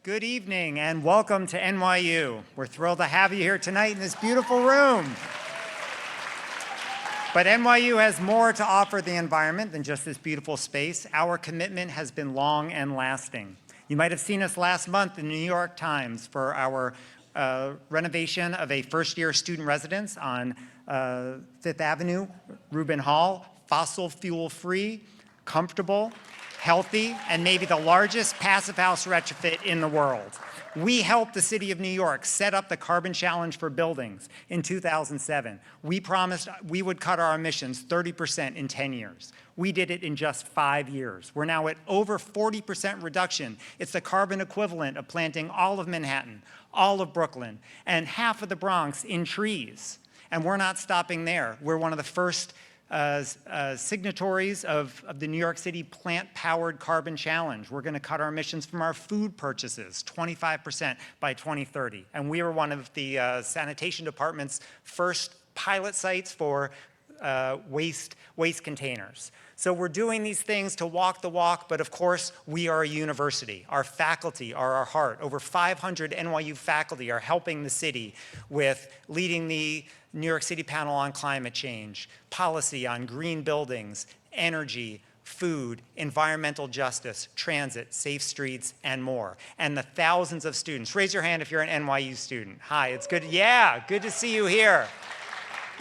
Good evening and welcome to NYU. We're thrilled to have you here tonight in this beautiful room. But NYU has more to offer the environment than just this beautiful space. Our commitment has been long and lasting. You might have seen us last month in the New York Times for our renovation of a first-year student residence on 5th Avenue, Rubin Hall, fossil fuel-free, comfortable, healthy, and maybe the largest passive house retrofit in the world. We helped the city of New York set up the carbon challenge for buildings in 2007. We promised we would cut our emissions 30% in 10 years. We did it in just 5 years. We're now at over 40% reduction. It's the carbon equivalent of planting all of Manhattan, all of Brooklyn, and half of the Bronx in trees. And we're not stopping there. We're one of the first signatories of the New York City Plant-Powered Carbon Challenge. We're going to cut our emissions from our food purchases 25% by 2030. And we were one of the sanitation department's first pilot sites for waste containers. So we're doing these things to walk the walk, but of course, we are a university. Our faculty are our heart. Over 500 NYU faculty are helping the city with leading the New York City panel on climate change, policy on green buildings, energy, food, environmental justice, transit, safe streets, and more. And the thousands of students. Raise your hand if you're an NYU student. Hi, it's good. Yeah, good to see you here.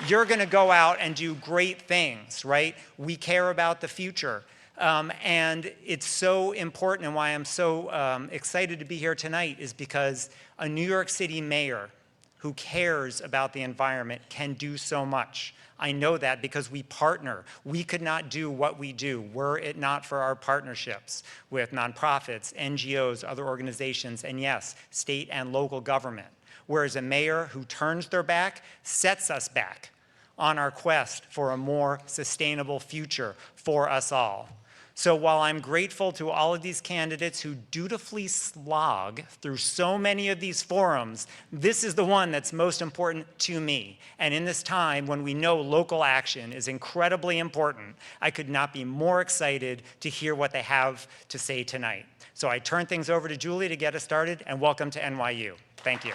You're going to go out and do great things, right? We care about the future. And it's so important, and why I'm so excited to be here tonight is because a New York City mayor who cares about the environment can do so much. I know that because we partner. We could not do what we do were it not for our partnerships with nonprofits, NGOs, other organizations, and yes, state and local government. Whereas a mayor who turns their back sets us back on our quest for a more sustainable future for us all. So while I'm grateful to all of these candidates who dutifully slog through so many of these forums, this is the one that's most important to me. And in this time when we know local action is incredibly important, I could not be more excited to hear what they have to say tonight. So I turn things over to Julie to get us started, and welcome to NYU. Thank you.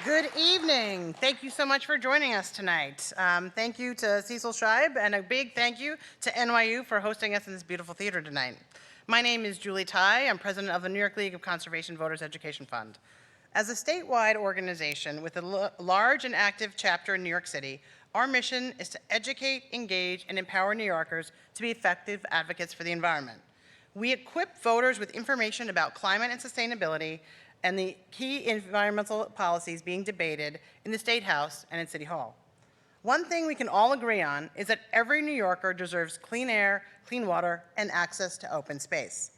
Good evening. Thank you so much for joining us tonight. Thank you to Cecil, Scheib, and a big thank you to NYU for hosting us in this beautiful theater tonight. My name is Julie Tighe. I'm president of the New York League of Conservation Voters Education Fund. As a statewide organization with a large and active chapter in New York City, our mission is to educate, engage, and empower New Yorkers to be effective advocates for the environment. We equip voters with information about climate and sustainability and the key environmental policies being debated in the State House and in City Hall. One thing we can all agree on is that every New Yorker deserves clean air, clean water, and access to open space.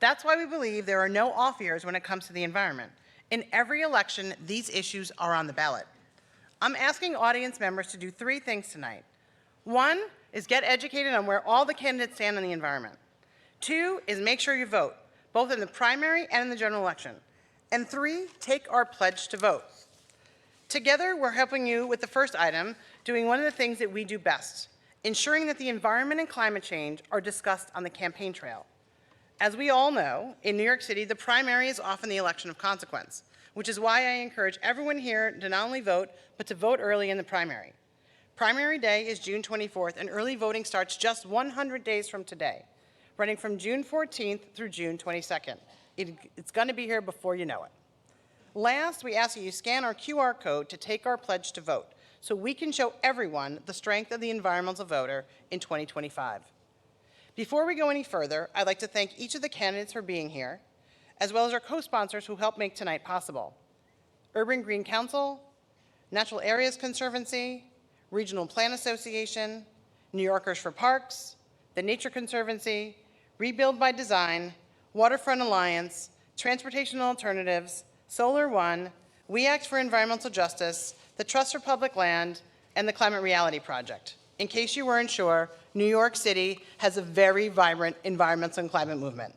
That's why we believe there are no off years when it comes to the environment. In every election, these issues are on the ballot. I'm asking audience members to do 3 things tonight. 1 is get educated on where all the candidates stand on the environment. 2 is make sure you vote, both in the primary and in the general election. And 3, take our pledge to vote. Together, we're helping you with the first item, doing one of the things that we do best, ensuring that the environment and climate change are discussed on the campaign trail. As we all know, in New York City, the primary is often the election of consequence, which is why I encourage everyone here to not only vote, but to vote early in the primary. Primary day is June 24th, and early voting starts just 100 days from today, running from June 14th through June 22nd. It's going to be here before you know it. Last, we ask that you scan our QR code to take our pledge to vote so we can show everyone the strength of the environmental voter in 2025. Before we go any further, I'd like to thank each of the candidates for being here, as well as our co-sponsors who helped make tonight possible. Urban Green Council, Natural Areas Conservancy, Regional Plan Association, New Yorkers for Parks, the Nature Conservancy, Rebuild by Design, Waterfront Alliance, Transportation Alternatives, Solar One, We Act for Environmental Justice, the Trust for Public Land, and the Climate Reality Project. In case you weren't sure, New York City has a very vibrant environmental and climate movement.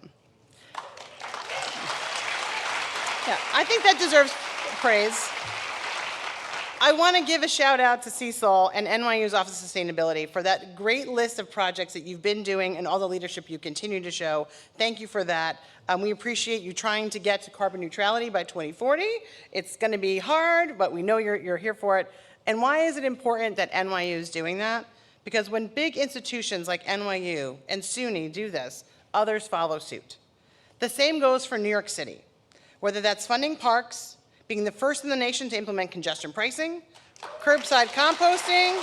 Yeah, I think that deserves praise. I want to give a shout out to Cecil and NYU's Office of Sustainability for that great list of projects that you've been doing and all the leadership you continue to show. Thank you for that. We appreciate you trying to get to carbon neutrality by 2040. It's going to be hard, but we know you're here for it. And why is it important that NYU is doing that? Because when big institutions like NYU and SUNY do this, others follow suit. The same goes for New York City, whether that's funding parks, being the first in the nation to implement congestion pricing, curbside composting,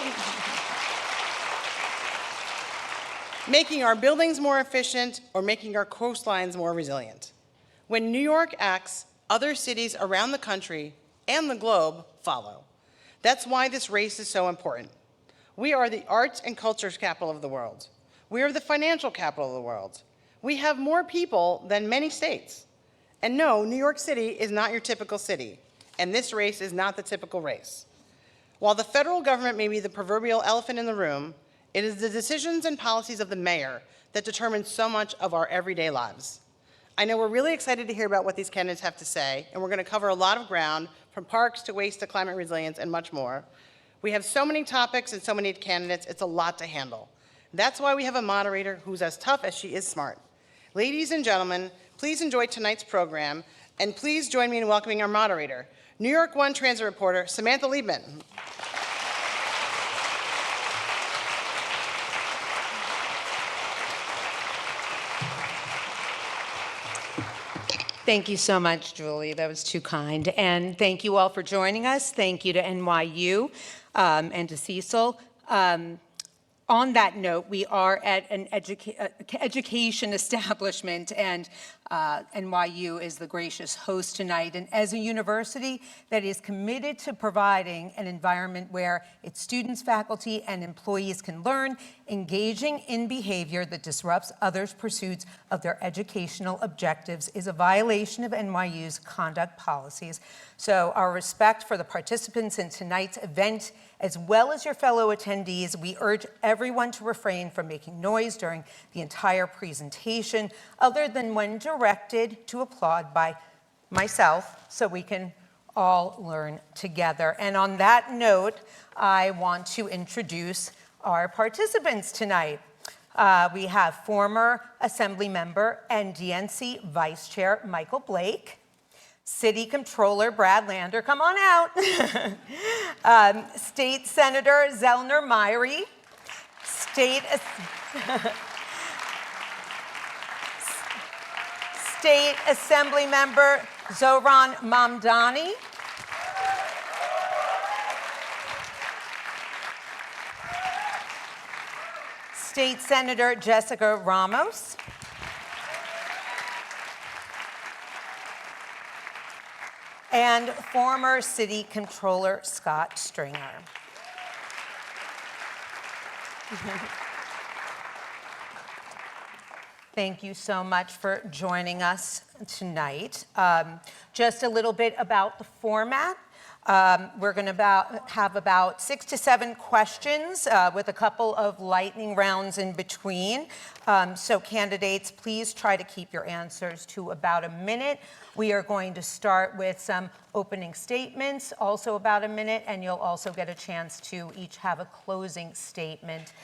making our buildings more efficient, or making our coastlines more resilient. When New York acts, other cities around the country and the globe follow. That's why this race is so important. We are the arts and cultures capital of the world. We are the financial capital of the world. We have more people than many states. And no, New York City is not your typical city, and this race is not the typical race. While the federal government may be the proverbial elephant in the room, it is the decisions and policies of the mayor that determine so much of our everyday lives. I know we're really excited to hear about what these candidates have to say, and we're going to cover a lot of ground, from parks to waste to climate resilience and much more. We have so many topics and so many candidates, it's a lot to handle. That's why we have a moderator who's as tough as she is smart. Ladies and gentlemen, please enjoy tonight's program, and please join me in welcoming our moderator, New York One transit reporter, Samantha Liebman. Thank you so much, Julie. That was too kind. And thank you all for joining us. Thank you to NYU and to Cecil. On that note, we are at an education establishment, and NYU is the gracious host tonight. And as a university that is committed to providing an environment where its students, faculty, and employees can learn, engaging in behavior that disrupts others' pursuits of their educational objectives is a violation of NYU's conduct policies. So our respect for the participants in tonight's event, as well as your fellow attendees, we urge everyone to refrain from making noise during the entire presentation, other than when directed to applaud by myself, so we can all learn together. And on that note, I want to introduce our participants tonight. We have former Assemblymember and DNC Vice Chair Michael Blake, City Comptroller Brad Lander, come on out, State Senator Zellnor Myrie, State Assemblymember Zohran Mamdani, State Senator Jessica Ramos, and former City Comptroller Scott Stringer. Thank you so much for joining us tonight. Just a little bit about the format. We're going to have about 6 to 7 questions with a couple of lightning rounds in between. So candidates, please try to keep your answers to about a minute. We are going to start with some opening statements, also about a minute, and you'll also get a chance to each have a closing statement,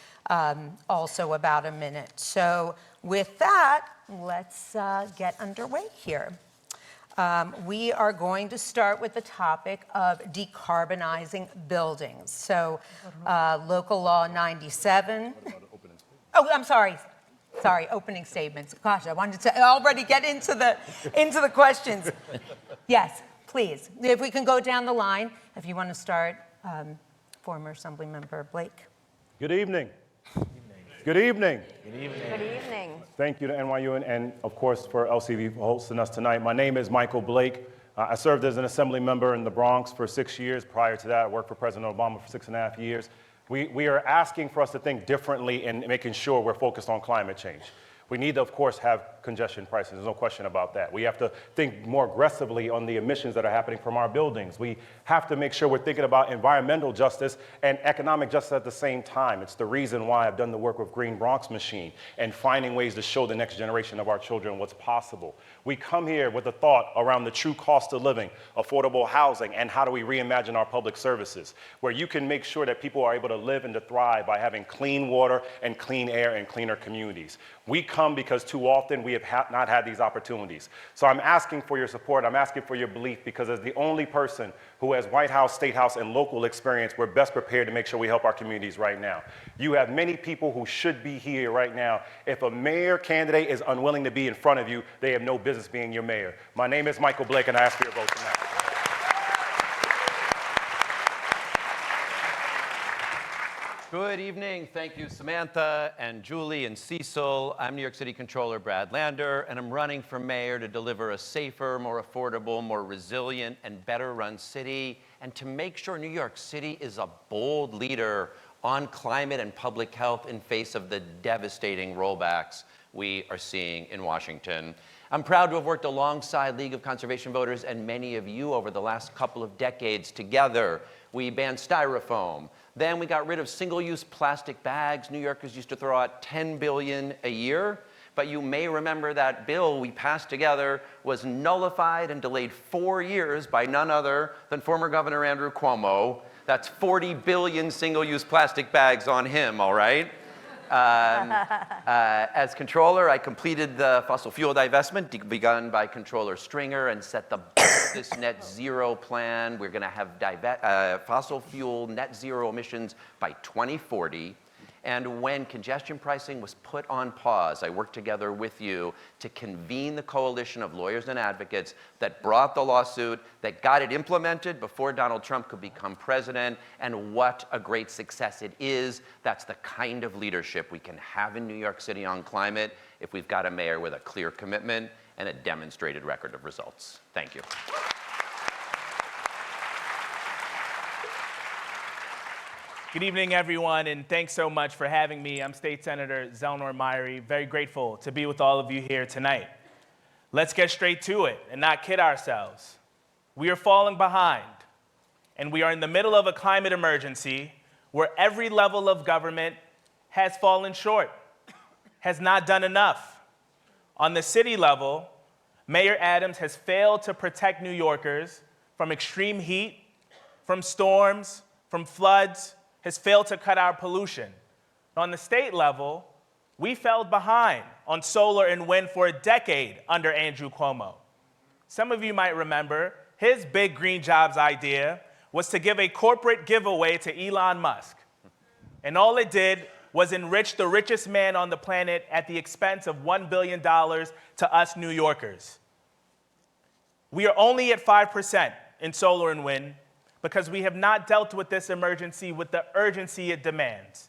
also about a minute. So with that, let's get underway here. We are going to start with the topic of decarbonizing buildings. So local law 97. Oh, I'm sorry. Sorry, opening statements. Gosh, I wanted to already get into the questions. Yes, please. If we can go down the line, if you want to start, former Assemblymember Blake. Good evening. Good evening. Good evening. Good evening. Thank you to NYU and of course, for LCV for hosting us tonight. My name is Michael Blake. I served as an Assembly member in the Bronx for 6 years. Prior to that, I worked for President Obama for 6.5 years. We are asking for us to think differently in making sure we're focused on climate change. We need to, of course, have congestion pricing. There's no question about that. We have to think more aggressively on the emissions that are happening from our buildings. We have to make sure we're thinking about environmental justice and economic justice at the same time. It's the reason why I've done the work with Green Bronx Machine and finding ways to show the next generation of our children what's possible. We come here with a thought around the true cost of living, affordable housing, and how do we reimagine our public services, where you can make sure that people are able to live and to thrive by having clean water and clean air and cleaner communities. We come because too often we have not had these opportunities. So I'm asking for your support, I'm asking for your belief, because as the only person who has White House, State House, and local experience, we're best prepared to make sure we help our communities right now. You have many people who should be here right now. If a mayor candidate is unwilling to be in front of you, they have no business being your mayor. My name is Michael Blake, and I ask for your vote tonight. Good evening. Thank you, Samantha and Julie and Cecil. I'm New York City Comptroller Brad Lander, and I'm running for mayor to deliver a safer, more affordable, more resilient, and better run city, and to make sure New York City is a bold leader on climate and public health in face of the devastating rollbacks we are seeing in Washington. I'm proud to have worked alongside League of Conservation Voters and many of you over the last couple of decades together. We banned styrofoam. Then we got rid of single-use plastic bags. New Yorkers used to throw out $10 billion a year. But you may remember that bill we passed together was nullified and delayed 4 years by none other than former Governor Andrew Cuomo. That's 40 billion single-use plastic bags on him, all right? As Comptroller, I completed the fossil fuel divestment begun by Comptroller Stringer and set the boldest net zero plan. We're going to have fossil fuel net zero emissions by 2040. And when congestion pricing was put on pause, I worked together with you to convene the coalition of lawyers and advocates that brought the lawsuit, that got it implemented before Donald Trump could become president, and what a great success it is. That's the kind of leadership we can have in New York City on climate if we've got a mayor with a clear commitment and a demonstrated record of results. Thank you. Good evening, everyone, and thanks so much for having me. I'm State Senator Zellnor Myrie, very grateful to be with all of you here tonight. Let's get straight to it and not kid ourselves. We are falling behind, and we are in the middle of a climate emergency where every level of government has fallen short, has not done enough. On the city level, Mayor Adams has failed to protect New Yorkers from extreme heat, from storms, from floods, has failed to cut our pollution. On the state level, we fell behind on solar and wind for a decade under Andrew Cuomo. Some of you might remember his big green jobs idea was to give a corporate giveaway to Elon Musk. And all it did was enrich the richest man on the planet at the expense of $1 billion to us New Yorkers. We are only at 5% in solar and wind, because we have not dealt with this emergency with the urgency it demands.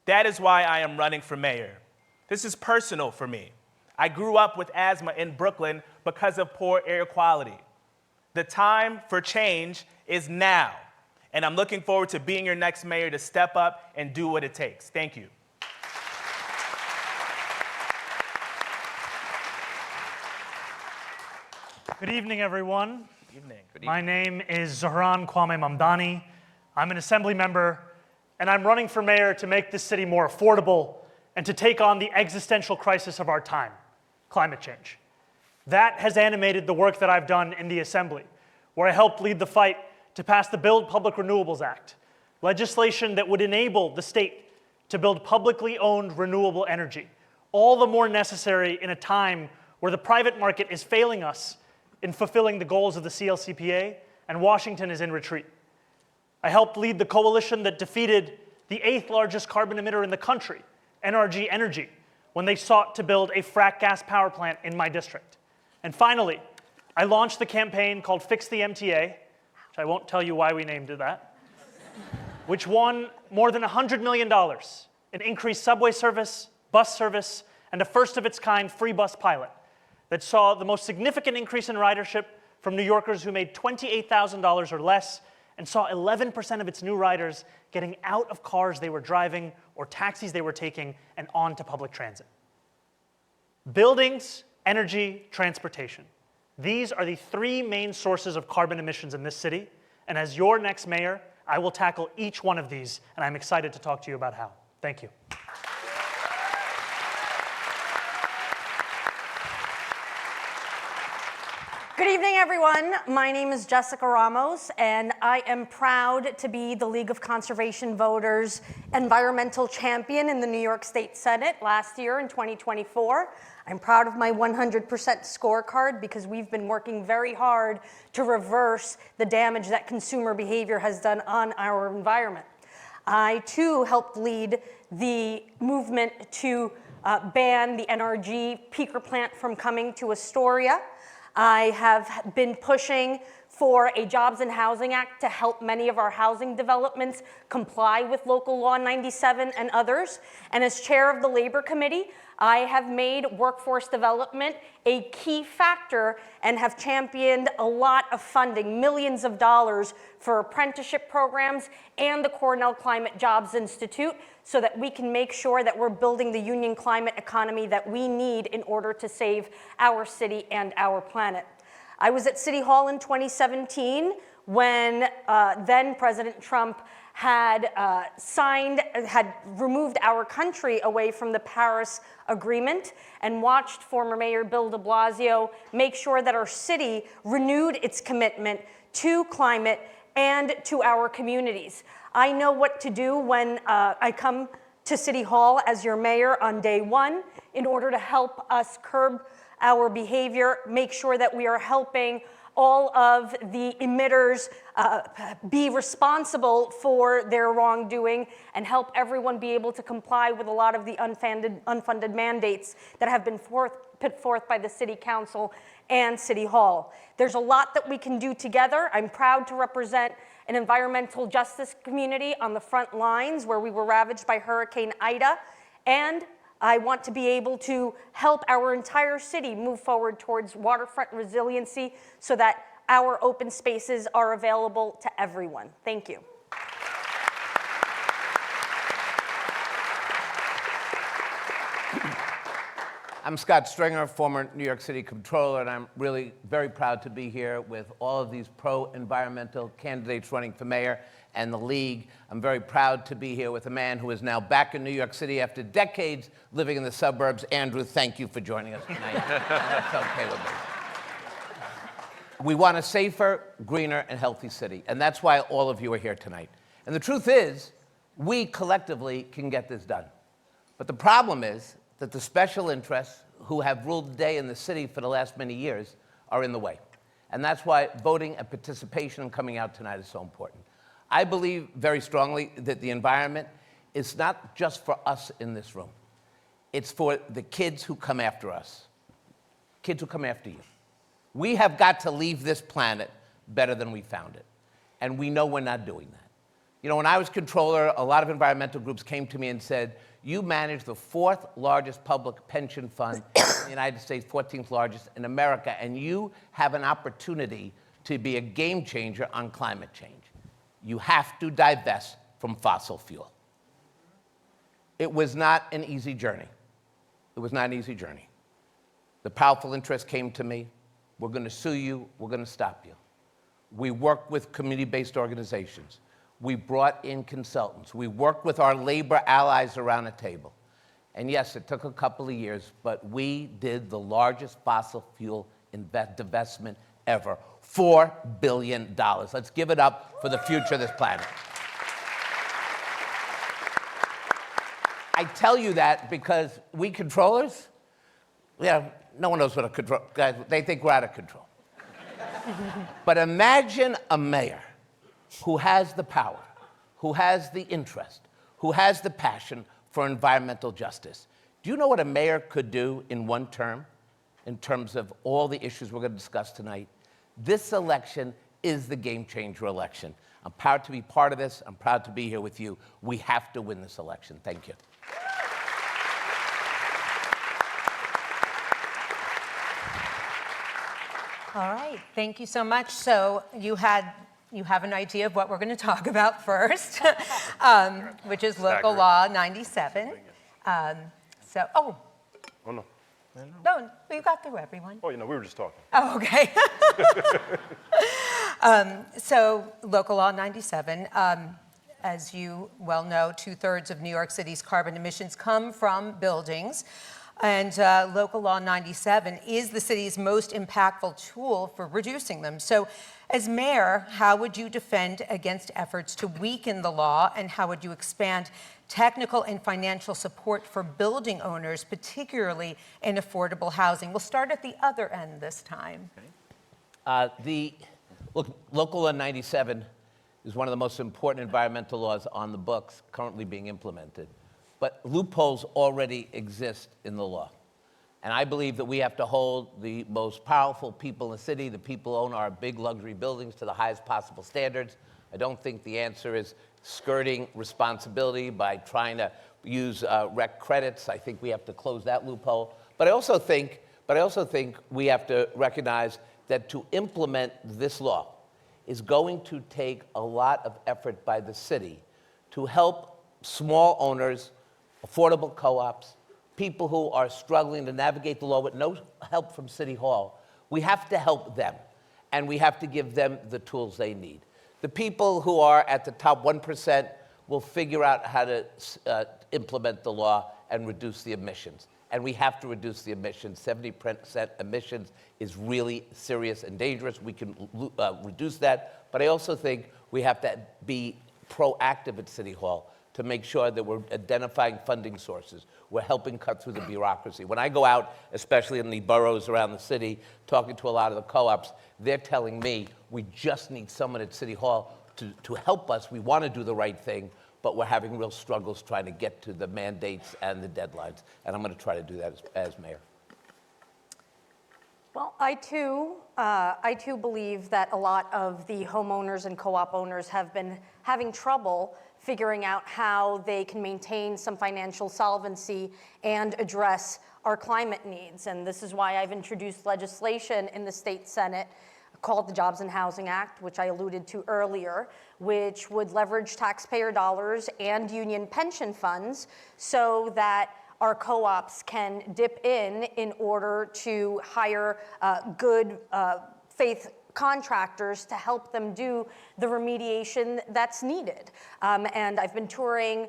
That is why I am running for mayor. This is personal for me. I grew up with asthma in Brooklyn because of poor air quality. The time for change is now, and I'm looking forward to being your next mayor to step up and do what it takes. Thank you. Good evening, everyone. Evening. My name is Zohran Mamdani. I'm an assembly member, and I'm running for mayor to make this city more affordable and to take on the existential crisis of our time, climate change. That has animated the work that I've done in the Assembly, where I helped lead the fight to pass the Build Public Renewables Act, legislation that would enable the state to build publicly owned renewable energy, all the more necessary in a time where the private market is failing us in fulfilling the goals of the CLCPA, and Washington is in retreat. I helped lead the coalition that defeated the 8th largest carbon emitter in the country, NRG Energy, when they sought to build a frack gas power plant in my district. And finally, I launched the campaign called Fix the MTA, which I won't tell you why we named it that, which won more than $100 million in increased subway service, bus service, and a first-of-its-kind free bus pilot that saw the most significant increase in ridership from New Yorkers who made $28,000 or less, and saw 11% of its new riders getting out of cars they were driving or taxis they were taking and onto public transit. Buildings, energy, transportation. These are the three main sources of carbon emissions in this city, and as your next mayor, I will tackle each one of these, and I'm excited to talk to you about how. Thank you. Good evening, everyone. My name is Jessica Ramos, and I am proud to be the League of Conservation Voters environmental champion in the New York State Senate last year in 2024. I'm proud of my 100% scorecard because we've been working very hard to reverse the damage that consumer behavior has done on our environment. I, too, helped lead the movement to ban the NRG peaker plant from coming to Astoria. I have been pushing for a Jobs and Housing Act to help many of our housing developments comply with Local Law 97 and others. And as chair of the Labor Committee, I have made workforce development a key factor and have championed a lot of funding, millions of dollars for apprenticeship programs and the Cornell Climate Jobs Institute so that we can make sure that we're building the union climate economy that we need in order to save our city and our planet. I was at City Hall in 2017 when then President Trump had removed our country away from the Paris Agreement and watched former Mayor Bill de Blasio make sure that our city renewed its commitment to climate and to our communities. I know what to do when I come to City Hall as your mayor on day one in order to help us curb our behavior, make sure that we are helping all of the emitters be responsible for their wrongdoing and help everyone be able to comply with a lot of the unfunded mandates that have been put forth by the City Council and City Hall. There's a lot that we can do together. I'm proud to represent an environmental justice community on the front lines where we were ravaged by Hurricane Ida, and I want to be able to help our entire city move forward towards waterfront resiliency so that our open spaces are available to everyone. Thank you. I'm Scott Stringer, former New York City Comptroller, and I'm really very proud to be here with all of these pro-environmental candidates running for mayor and the League. I'm very proud to be here with a man who is now back in New York City after decades living in the suburbs. Andrew, thank you for joining us tonight. That's okay with me. We want a safer, greener, and healthy city, and that's why all of you are here tonight. And the truth is, we collectively can get this done. But the problem is that the special interests who have ruled the day in the city for the last many years are in the way. And that's why voting and participation and coming out tonight is so important. I believe very strongly that the environment is not just for us in this room. It's for the kids who come after us, kids who come after you. We have got to leave this planet better than we found it. And we know we're not doing that. You know, when I was controller, a lot of environmental groups came to me and said, you manage the 4th largest public pension fund in the United States, 14th largest in America, and you have an opportunity to be a game changer on climate change. You have to divest from fossil fuel. It was not an easy journey. It was not an easy journey. The powerful interests came to me. We're going to sue you. We're going to stop you. We worked with community-based organizations. We brought in consultants. We worked with our labor allies around a table. And yes, it took a couple of years, but we did the largest fossil fuel divestment ever, $4 billion. Let's give it up for the future of this planet. I tell you that because we controllers, no one knows what a control, guys, they think we're out of control. But imagine a mayor who has the power, who has the interest, who has the passion for environmental justice. Do you know what a mayor could do in one term in terms of all the issues we're going to discuss tonight? This election is the game changer election. I'm proud to be part of this. I'm proud to be here with you. We have to win this election. Thank you. All right, thank you so much. So you have an idea of what we're going to talk about first, which is Local Law 97. Oh, no. No, we got through everyone. Oh, we were just talking. Oh, okay. So local law 97, as you well know, 2/3 of New York City's carbon emissions come from buildings. And local law 97 is the city's most impactful tool for reducing them. So as mayor, how would you defend against efforts to weaken the law, and how would you expand technical and financial support for building owners, particularly in affordable housing? We'll start at the other end this time. Local Law 97 is one of the most important environmental laws on the books currently being implemented. But loopholes already exist in the law. And I believe that we have to hold the most powerful people in the city, the people who own our big luxury buildings, to the highest possible standards. I don't think the answer is skirting responsibility by trying to use rec credits. I think we have to close that loophole. But I also think we have to recognize that to implement this law is going to take a lot of effort by the city to help small owners, affordable co-ops, people who are struggling to navigate the law with no help from City Hall. We have to help them, and we have to give them the tools they need. The people who are at the top 1% will figure out how to implement the law and reduce the emissions. And we have to reduce the emissions. 70% emissions is really serious and dangerous. We can reduce that. But I also think we have to be proactive at City Hall to make sure that we're identifying funding sources. We're helping cut through the bureaucracy. When I go out, especially in the boroughs around the city, talking to a lot of the co-ops, they're telling me we just need someone at City Hall to help us. We want to do the right thing, but we're having real struggles trying to get to the mandates and the deadlines. And I'm going to try to do that as mayor. Well, I too believe that a lot of the homeowners and co-op owners have been having trouble figuring out how they can maintain some financial solvency and address our climate needs. And this is why I've introduced legislation in the state Senate called the Jobs and Housing Act, which I alluded to earlier, which would leverage taxpayer dollars and union pension funds so that our co-ops can dip in order to hire good faith contractors to help them do the remediation that's needed. And I've been touring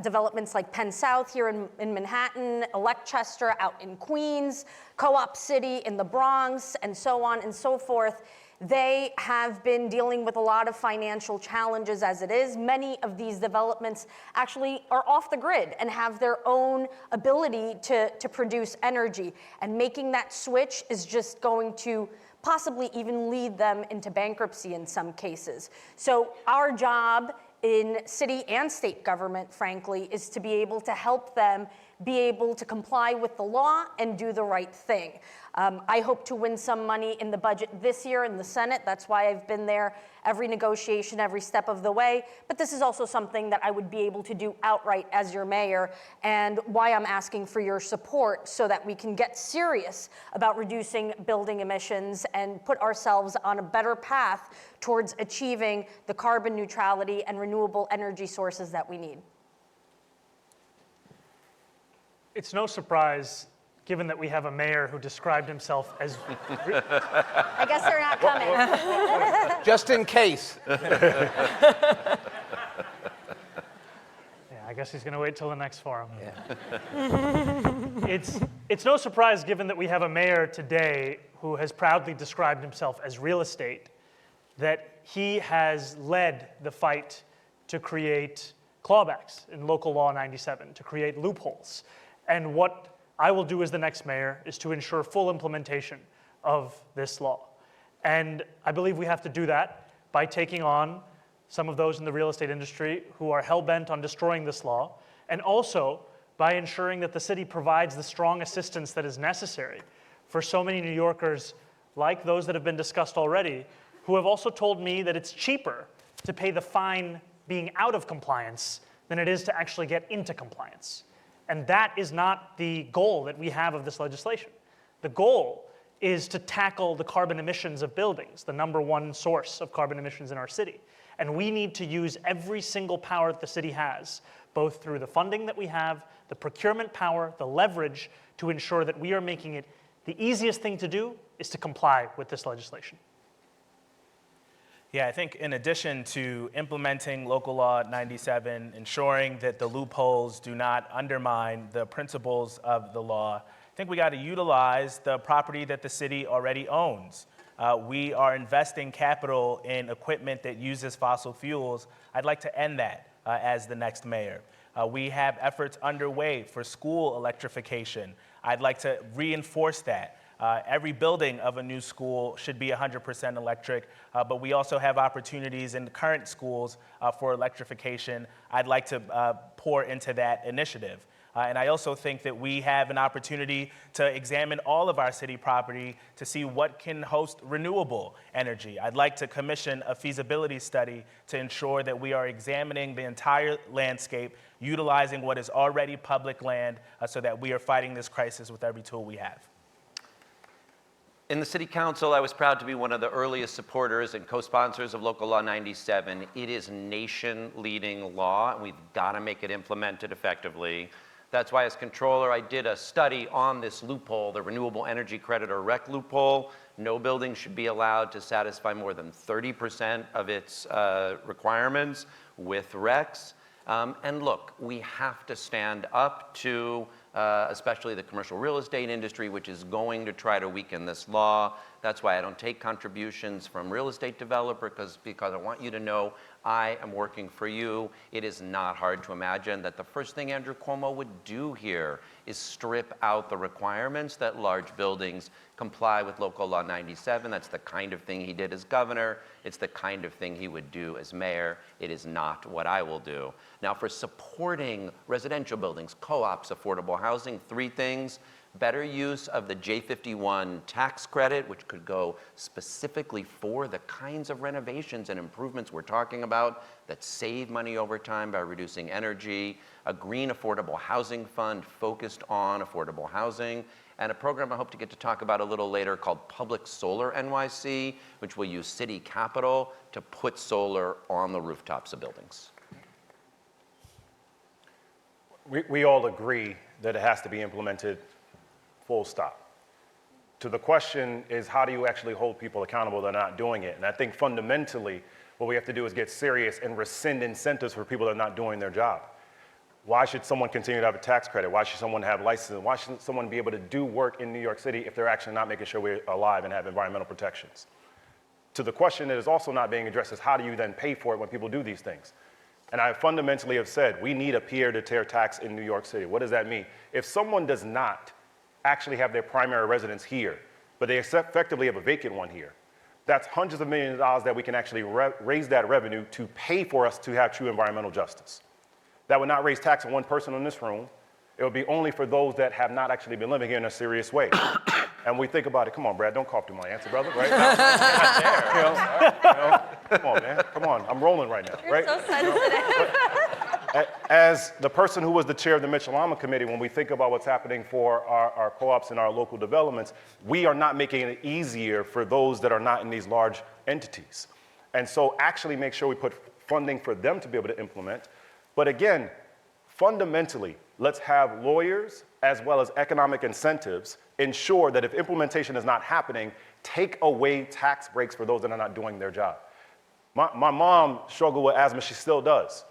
developments like Penn South here in Manhattan, Electchester out in Queens, Co-op City in the Bronx, and so on and so forth. They have been dealing with a lot of financial challenges as it is. Many of these developments actually are off the grid and have their own ability to produce energy. And making that switch is just going to possibly even lead them into bankruptcy in some cases. So our job in city and state government, frankly, is to be able to help them be able to comply with the law and do the right thing. I hope to win some money in the budget this year in the Senate. That's why I've been there every negotiation, every step of the way. But this is also something that I would be able to do outright as your mayor, and why I'm asking for your support so that we can get serious about reducing building emissions and put ourselves on a better path towards achieving the carbon neutrality and renewable energy sources that we need. It's no surprise, given that we have a mayor who described himself as... I guess they're not coming. Just in case. Yeah, I guess he's going to wait till the next forum. Yeah. It's no surprise, given that we have a mayor today who has proudly described himself as real estate, that he has led the fight to create clawbacks in Local Law 97, to create loopholes. And what I will do as the next mayor is to ensure full implementation of this law. And I believe we have to do that by taking on some of those in the real estate industry who are hell-bent on destroying this law, and also by ensuring that the city provides the strong assistance that is necessary for so many New Yorkers, like those that have been discussed already, who have also told me that it's cheaper to pay the fine being out of compliance than it is to actually get into compliance. And that is not the goal that we have of this legislation. The goal is to tackle the carbon emissions of buildings, the #1 source of carbon emissions in our city. And we need to use every single power that the city has, both through the funding that we have, the procurement power, the leverage, to ensure that we are making it the easiest thing to do is to comply with this legislation. Yeah, I think in addition to implementing Local Law 97, ensuring that the loopholes do not undermine the principles of the law, I think we got to utilize the property that the city already owns. We are investing capital in equipment that uses fossil fuels. I'd like to end that as the next mayor. We have efforts underway for school electrification. I'd like to reinforce that. Every building of a new school should be 100% electric, but we also have opportunities in the current schools for electrification. I'd like to pour into that initiative. And I also think that we have an opportunity to examine all of our city property to see what can host renewable energy. I'd like to commission a feasibility study to ensure that we are examining the entire landscape, utilizing what is already public land so that we are fighting this crisis with every tool we have. In the City Council, I was proud to be one of the earliest supporters and co-sponsors of Local Law 97. It is nation-leading law, and we've got to make it implemented effectively. That's why, as Comptroller, I did a study on this loophole, the Renewable Energy Credit or REC loophole. No building should be allowed to satisfy more than 30% of its requirements with RECs. And look, we have to stand up to especially the commercial real estate industry, which is going to try to weaken this law. That's why I don't take contributions from real estate developers, because I want you to know I am working for you. It is not hard to imagine that the first thing Andrew Cuomo would do here is strip out the requirements that large buildings comply with Local Law 97. That's the kind of thing he did as governor. It's the kind of thing he would do as mayor. It is not what I will do. Now, for supporting residential buildings, co-ops, affordable housing, three things. Better use of the J51 tax credit, which could go specifically for the kinds of renovations and improvements we're talking about that save money over time by reducing energy, a green affordable housing fund focused on affordable housing, and a program I hope to get to talk about a little later called Public Solar NYC, which will use city capital to put solar on the rooftops of buildings. We all agree that it has to be implemented. Full stop. To the question is, how do you actually hold people accountable that are not doing it? And I think fundamentally, what we have to do is get serious and rescind incentives for people that are not doing their job. Why should someone continue to have a tax credit? Why should someone have licenses? Why should someone be able to do work in New York City if they're actually not making sure we're alive and have environmental protections? To the question that is also not being addressed is, how do you then pay for it when people do these things? And I fundamentally have said, we need a peer-to-peer tax in New York City. What does that mean? If someone does not actually have their primary residence here, but they effectively have a vacant one here, that's hundreds of millions of dollars that we can actually raise that revenue to pay for us to have true environmental justice. That would not raise tax on one person in this room. It would be only for those that have not actually been living here in a serious way. And we think about it, come on, Brad, don't cough through my answer, brother, right? Come on, man, come on, I'm rolling right now, right? You're so sensitive. As the person who was the chair of the Mitchell-Lama Committee, when we think about what's happening for our co-ops and our local developments, we are not making it easier for those that are not in these large entities. And so actually make sure we put funding for them to be able to implement. But again, fundamentally, let's have lawyers as well as economic incentives ensure that if implementation is not happening, take away tax breaks for those that are not doing their job. My mom struggled with asthma, she still does.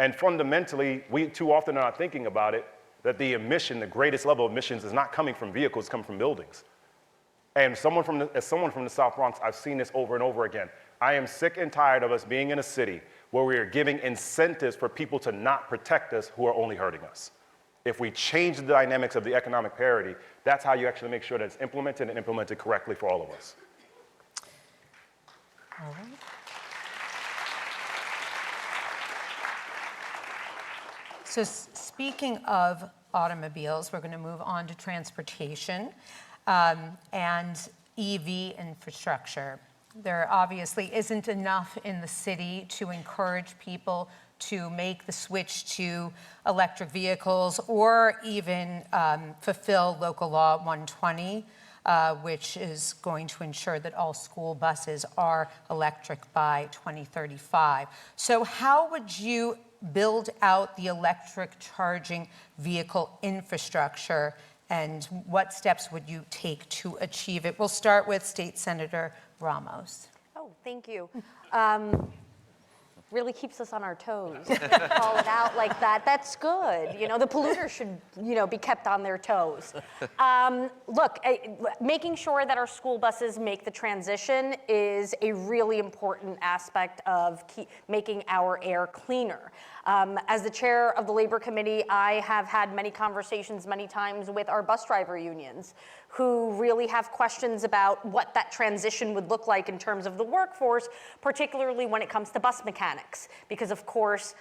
And fundamentally, we too often are not thinking about it, that the emission, the greatest level of emissions is not coming from vehicles, it's coming from buildings. And as someone from the South Bronx, I've seen this over and over again. I am sick and tired of us being in a city where we are giving incentives for people to not protect us who are only hurting us. If we change the dynamics of the economic parity, that's how you actually make sure that it's implemented and implemented correctly for all of us. All right. So speaking of automobiles, we're going to move on to transportation and EV infrastructure. There obviously isn't enough in the city to encourage people to make the switch to electric vehicles or even fulfill Local Law 120. which is going to ensure that all school buses are electric by 2035. So how would you build out the electric charging vehicle infrastructure, and what steps would you take to achieve it? We'll start with State Senator Ramos. Oh, thank you. Really keeps us on our toes. Call it out like that. That's good. You know, the polluters should, be kept on their toes. Look, making sure that our school buses make the transition is a really important aspect of making our air cleaner. As the chair of the Labor Committee, I have had many conversations many times with our bus driver unions who really have questions about what that transition would look like in terms of the workforce, particularly when it comes to bus mechanics. Because of course,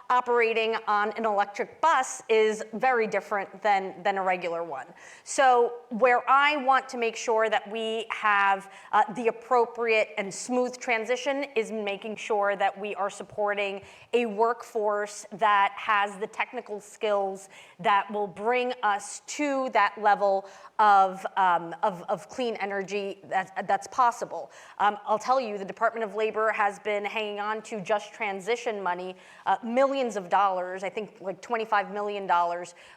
operating on an electric bus is very different than a regular one. So where I want to make sure that we have the appropriate and smooth transition is making sure that we are supporting a workforce that has the technical skills that will bring us to that level of clean energy that's possible. I'll tell you, the Department of Labor has been hanging on to just transition money, millions of dollars, I think like $25 million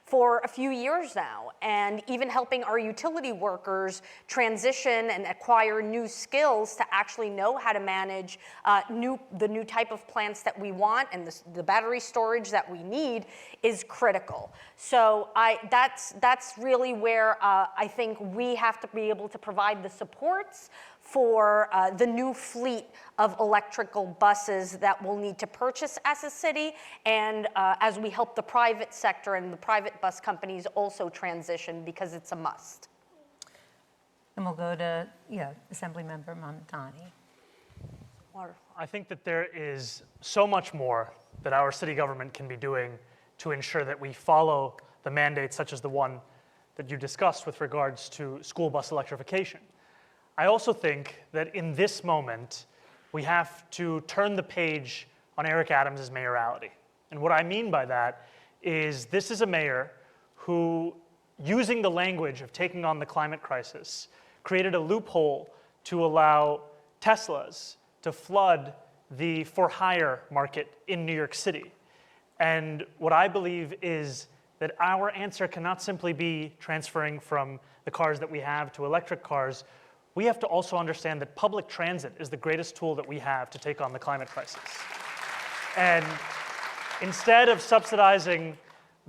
for a few years now, and even helping our utility workers transition and acquire new skills to actually know how to manage the new type of plants that we want and the battery storage that we need is critical. So that's really where I think we have to be able to provide the supports for the new fleet of electrical buses that we'll need to purchase as a city, and as we help the private sector and the private bus companies also transition, because it's a must. And we'll go to, Assemblymember Mamdani. I think that there is so much more that our city government can be doing to ensure that we follow the mandates such as the one that you discussed with regards to school bus electrification. I also think that in this moment, we have to turn the page on Eric Adams' mayoralty. And what I mean by that is this is a mayor who, using the language of taking on the climate crisis, created a loophole to allow Teslas to flood the for-hire market in New York City. And what I believe is that our answer cannot simply be transferring from the cars that we have to electric cars. We have to also understand that public transit is the greatest tool that we have to take on the climate crisis. And instead of subsidizing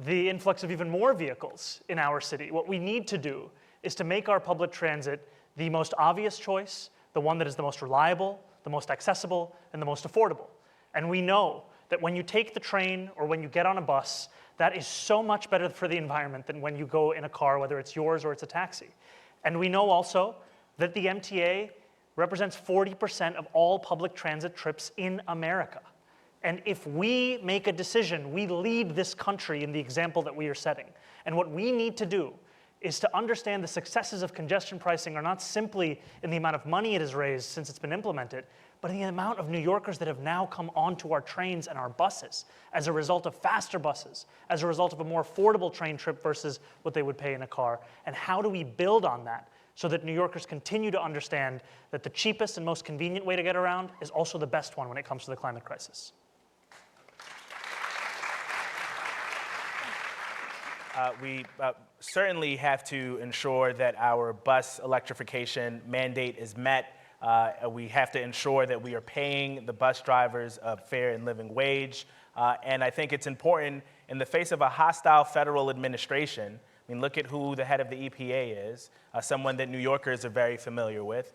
the influx of even more vehicles in our city, what we need to do is to make our public transit the most obvious choice, the one that is the most reliable, the most accessible, and the most affordable. And we know that when you take the train or when you get on a bus, that is so much better for the environment than when you go in a car, whether it's yours or it's a taxi. And we know also that the MTA represents 40% of all public transit trips in America. And if we make a decision, we lead this country in the example that we are setting. And what we need to do is to understand the successes of congestion pricing are not simply in the amount of money it has raised since it's been implemented, but in the amount of New Yorkers that have now come onto our trains and our buses as a result of faster buses, as a result of a more affordable train trip versus what they would pay in a car. And how do we build on that so that New Yorkers continue to understand that the cheapest and most convenient way to get around is also the best one when it comes to the climate crisis? We certainly have to ensure that our bus electrification mandate is met. We have to ensure that we are paying the bus drivers a fair and living wage. And I think it's important in the face of a hostile federal administration. I mean, look at who the head of the EPA is, someone that New Yorkers are very familiar with.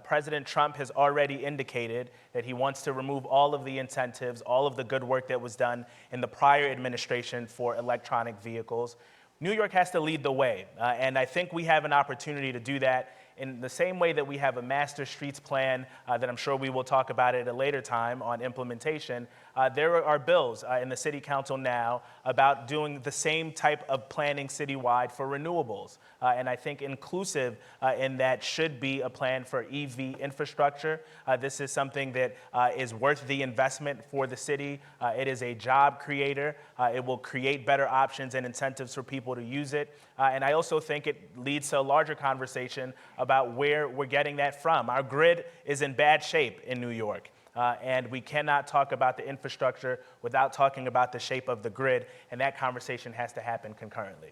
President Trump has already indicated that he wants to remove all of the incentives, all of the good work that was done in the prior administration for electronic vehicles. New York has to lead the way, and I think we have an opportunity to do that in the same way that we have a master streets plan that I'm sure we will talk about at a later time on implementation, there are bills in the city council now about doing the same type of planning citywide for renewables. And I think inclusive in that should be a plan for EV infrastructure. This is something that is worth the investment for the city. It is a job creator. It will create better options and incentives for people to use it. And I also think it leads to a larger conversation about where we're getting that from. Our grid is in bad shape in New York. And we cannot talk about the infrastructure without talking about the shape of the grid, and that conversation has to happen concurrently.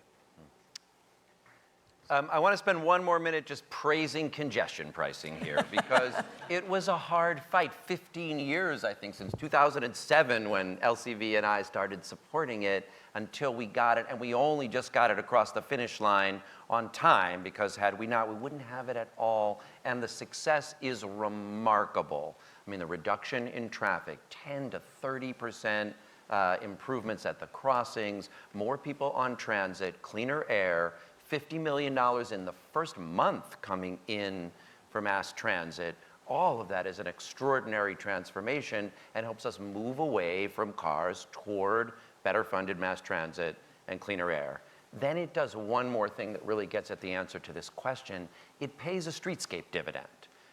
I want to spend one more minute just praising congestion pricing here because it was a hard fight. 15 years, I think, since 2007 when LCV and I started supporting it until we got it, and we only just got it across the finish line on time because had we not, we wouldn't have it at all, and the success is remarkable. I mean, the reduction in traffic, 10 to 30% improvements at the crossings, more people on transit, cleaner air, $50 million in the first month coming in for mass transit. All of that is an extraordinary transformation and helps us move away from cars toward better funded mass transit and cleaner air. Then it does one more thing that really gets at the answer to this question. It pays a streetscape dividend.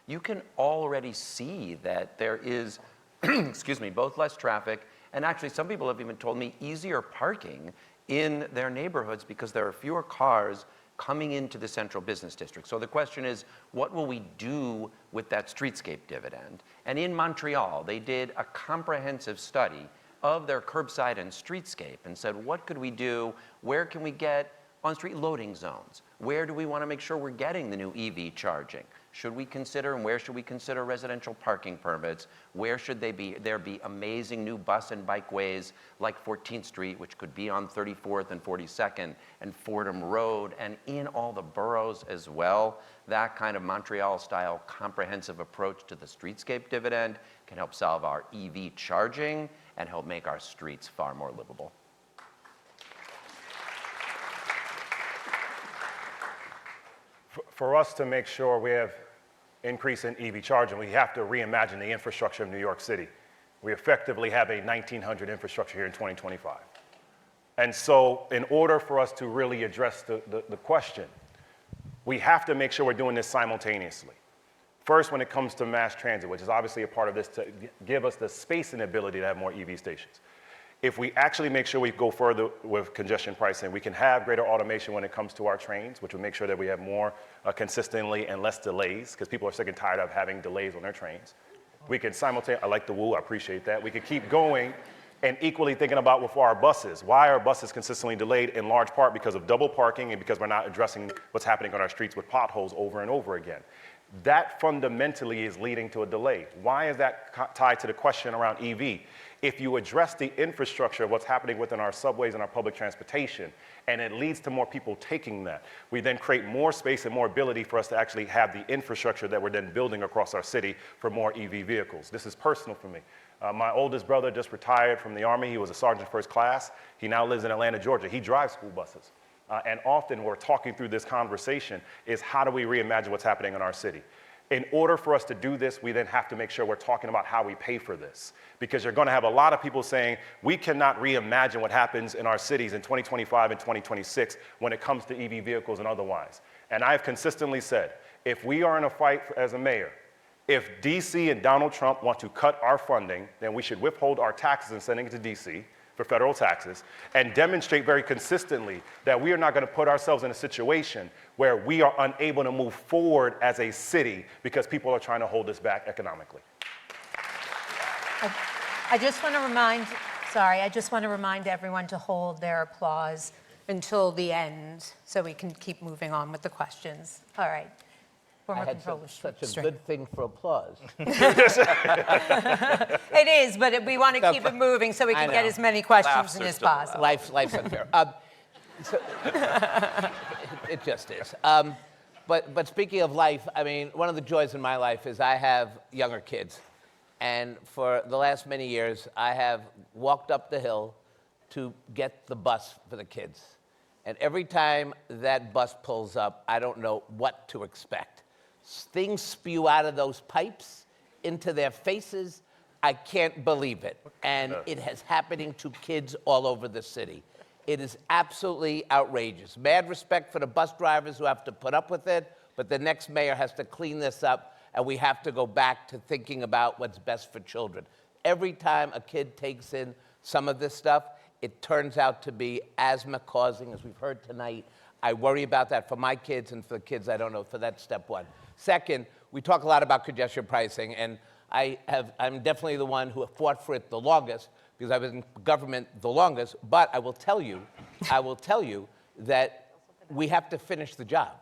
You can already see that there is, excuse me, both less traffic and actually some people have even told me easier parking in their neighborhoods because there are fewer cars coming into the central business district. So the question is, what will we do with that streetscape dividend? And in Montreal, they did a comprehensive study of their curbside and streetscape and said, what could we do? Where can we get on-street loading zones? Where do we want to make sure we're getting the new EV charging? Should we consider, and where should we consider residential parking permits? Where should they be? There be amazing new bus and bikeways like 14th Street, which could be on 34th and 42nd and Fordham Road, and in all the boroughs as well. That kind of Montreal-style comprehensive approach to the streetscape dividend can help solve our EV charging and help make our streets far more livable. For us to make sure we have increase in EV charging, we have to reimagine the infrastructure of New York City. We effectively have a 1900 infrastructure here in 2025. And so in order for us to really address the question, we have to make sure we're doing this simultaneously. First, when it comes to mass transit, which is obviously a part of this to give us the space and ability to have more EV stations. If we actually make sure we go further with congestion pricing, we can have greater automation when it comes to our trains, which will make sure that we have more consistently and less delays, because people are sick and tired of having delays on their trains. We can simultaneously, I like the woo, I appreciate that. We could keep going and equally thinking about with our buses. Why are buses consistently delayed? In large part because of double parking and because we're not addressing what's happening on our streets with potholes over and over again. That fundamentally is leading to a delay. Why is that tied to the question around EV? If you address the infrastructure of what's happening within our subways and our public transportation, and it leads to more people taking that, we then create more space and more ability for us to actually have the infrastructure that we're then building across our city for more EV vehicles. This is personal for me. My oldest brother just retired from the Army. He was a sergeant first class. He now lives in Atlanta, Georgia. He drives school buses. And often we're talking through this conversation is how do we reimagine what's happening in our city? In order for us to do this, we then have to make sure we're talking about how we pay for this. Because you're going to have a lot of people saying, we cannot reimagine what happens in our cities in 2025 and 2026 when it comes to EV vehicles and otherwise. And I've consistently said, if we are in a fight as a mayor, if DC and Donald Trump want to cut our funding, then we should withhold our taxes and sending it to DC for federal taxes, and demonstrate very consistently that we are not going to put ourselves in a situation where we are unable to move forward as a city because people are trying to hold us back economically. I just want to remind everyone to hold their applause until the end so we can keep moving on with the questions. All right. I had such a good thing for applause. It is, but we want to keep it moving so we can get as many questions in as possible. Life's unfair. It just is. But speaking of life, I mean, one of the joys in my life is I have younger kids. And for the last many years, I have walked up the hill to get the bus for the kids. And every time that bus pulls up, I don't know what to expect. things spew out of those pipes into their faces. I can't believe it. And it is happening to kids all over the city. It is absolutely outrageous. Mad respect for the bus drivers who have to put up with it, but the next mayor has to clean this up, and we have to go back to thinking about what's best for children. Every time a kid takes in some of this stuff, it turns out to be asthma-causing, as we've heard tonight. I worry about that for my kids and for the kids I don't know, for that's step one. Second, we talk a lot about congestion pricing, and I'm definitely the one who fought for it the longest because I was in government the longest, but I will tell you that we have to finish the job.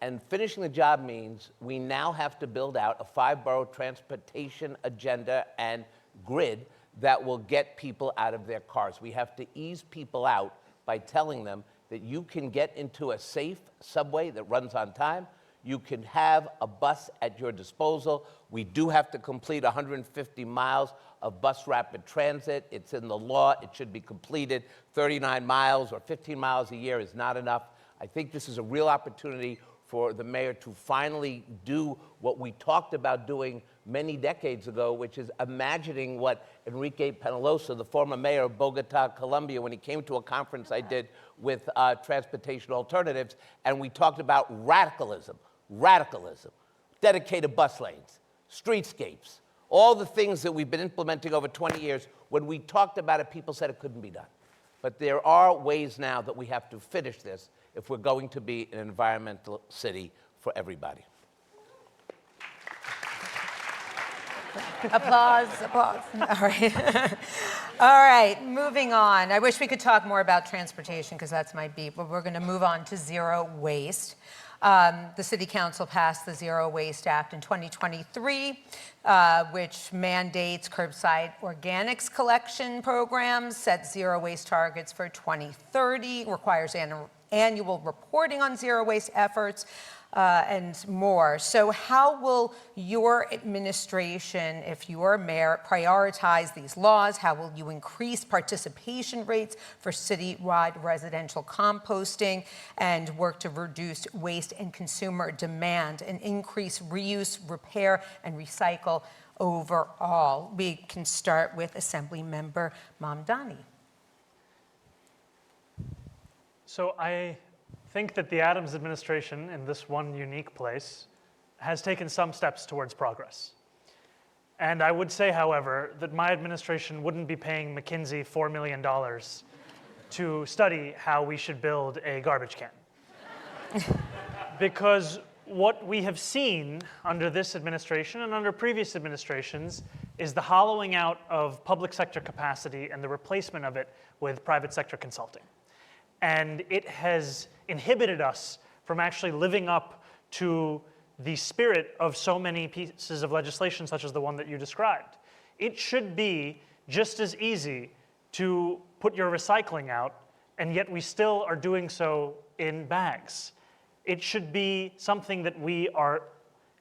And finishing the job means we now have to build out a 5-borough transportation agenda and grid that will get people out of their cars. We have to ease people out by telling them that you can get into a safe subway that runs on time. You can have a bus at your disposal. We do have to complete 150 miles of bus rapid transit. It's in the law. It should be completed. 39 miles or 15 miles a year is not enough. I think this is a real opportunity for the mayor to finally do what we talked about doing many decades ago, which is imagining what Enrique Peñalosa, the former mayor of Bogota, Colombia, when he came to a conference I did with Transportation Alternatives, and we talked about radicalism, dedicated bus lanes, streetscapes, all the things that we've been implementing over 20 years. When we talked about it, people said it couldn't be done. But there are ways now that we have to finish this if we're going to be an environmental city for everybody. Applause, applause. All right. All right, moving on. I wish we could talk more about transportation because that's my beat, but we're going to move on to zero waste. The City Council passed the Zero Waste Act in 2023, which mandates curbside organics collection programs, sets zero waste targets for 2030, requires annual reporting on zero waste efforts, and more. So how will your administration, if you are mayor, prioritize these laws? How will you increase participation rates for citywide residential composting and work to reduce waste and consumer demand and increase reuse, repair, and recycle overall? We can start with Assemblymember Mamdani. So I think that the Adams administration, in this one unique place, has taken some steps towards progress. And I would say, however, that my administration wouldn't be paying McKinsey $4 million to study how we should build a garbage can. Because what we have seen under this administration and under previous administrations is the hollowing out of public sector capacity and the replacement of it with private sector consulting. And it has inhibited us from actually living up to the spirit of so many pieces of legislation, such as the one that you described. It should be just as easy to put your recycling out, and yet we still are doing so in bags. It should be something that we are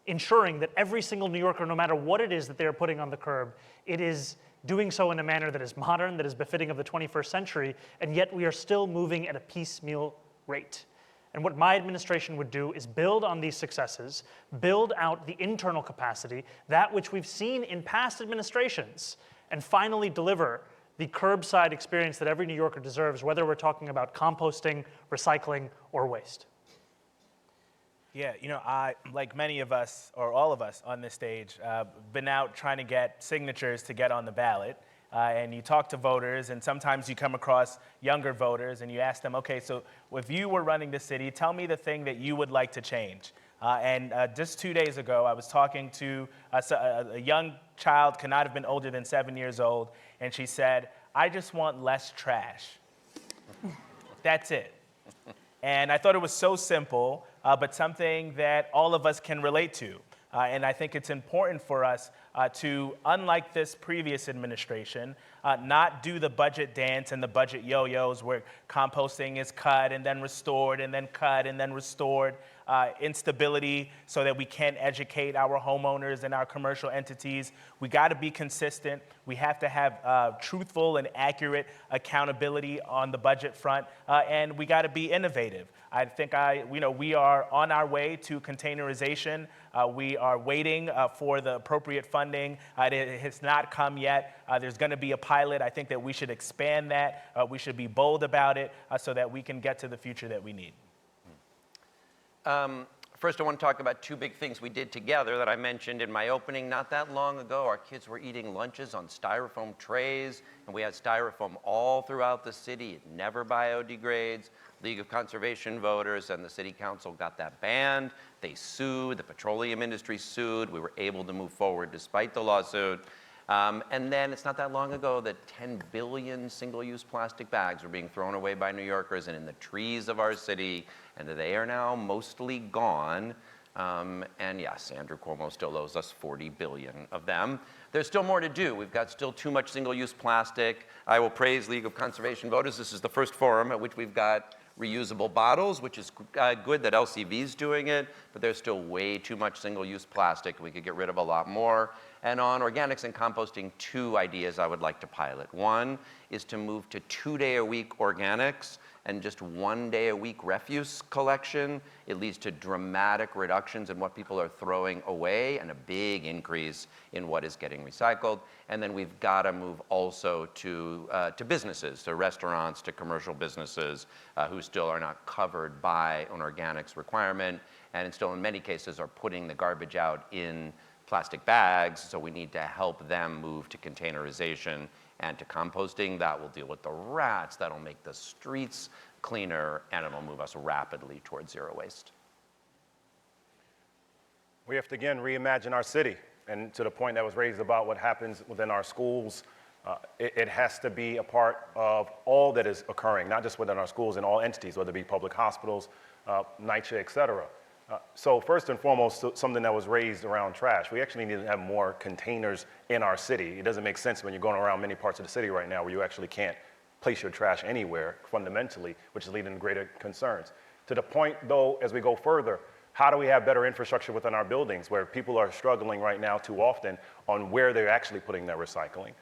ensuring that every single New Yorker, no matter what it is that they are putting on the curb, it is doing so in a manner that is modern, that is befitting of the 21st century, and yet we are still moving at a piecemeal rate. And what my administration would do is build on these successes, build out the internal capacity, that which we've seen in past administrations, and finally deliver the curbside experience that every New Yorker deserves, whether we're talking about composting, recycling, or waste. Yeah, you know, I, like many of us, or all of us on this stage, been out trying to get signatures to get on the ballot. And you talk to voters, and sometimes you come across younger voters, and you ask them, okay, so if you were running the city, tell me the thing that you would like to change. And just 2 days ago, I was talking to a young child, could not have been older than 7 years old, and she said, I just want less trash. That's it. And I thought it was so simple, but something that all of us can relate to. And I think it's important for us to, unlike this previous administration, not do the budget dance and the budget yo-yos where composting is cut and then restored and then cut and then restored, instability so that we can't educate our homeowners and our commercial entities. We got to be consistent. We have to have truthful and accurate accountability on the budget front, and we got to be innovative. I think we are on our way to containerization. We are waiting for the appropriate funding. It has not come yet. There's going to be a pilot. I think that we should expand that. We should be bold about it so that we can get to the future that we need. First, I want to talk about two big things we did together that I mentioned in my opening. Not that long ago, our kids were eating lunches on styrofoam trays, and we had styrofoam all throughout the city. It never biodegrades. League of Conservation Voters and the City Council got that banned. They sued. The petroleum industry sued. We were able to move forward despite the lawsuit. And then it's not that long ago that 10 billion single-use plastic bags were being thrown away by New Yorkers and in the trees of our city, and they are now mostly gone. And yes, Andrew Cuomo still owes us 40 billion of them. There's still more to do. We've got still too much single-use plastic. I will praise League of Conservation Voters. This is the first forum at which we've got reusable bottles, which is good that LCV is doing it, but there's still way too much single-use plastic. We could get rid of a lot more. And on organics and composting, two ideas I would like to pilot. One is to move to 2-day-a-week organics and just 1-day-a-week refuse collection. It leads to dramatic reductions in what people are throwing away and a big increase in what is getting recycled. And then we've got to move also to businesses, to restaurants, to commercial businesses who still are not covered by an organics requirement and still in many cases are putting the garbage out in plastic bags. So we need to help them move to containerization and to composting. That will deal with the rats, that'll make the streets cleaner, and it'll move us rapidly towards zero waste. We have to, again, reimagine our city. And to the point that was raised about what happens within our schools, it has to be a part of all that is occurring, not just within our schools and all entities, whether it be public hospitals, NYCHA, et cetera. So first and foremost, something that was raised around trash. We actually need to have more containers in our city. It doesn't make sense when you're going around many parts of the city right now where you actually can't place your trash anywhere fundamentally, which is leading to greater concerns. To the point, though, as we go further, how do we have better infrastructure within our buildings where people are struggling right now too often on where they're actually putting their recycling?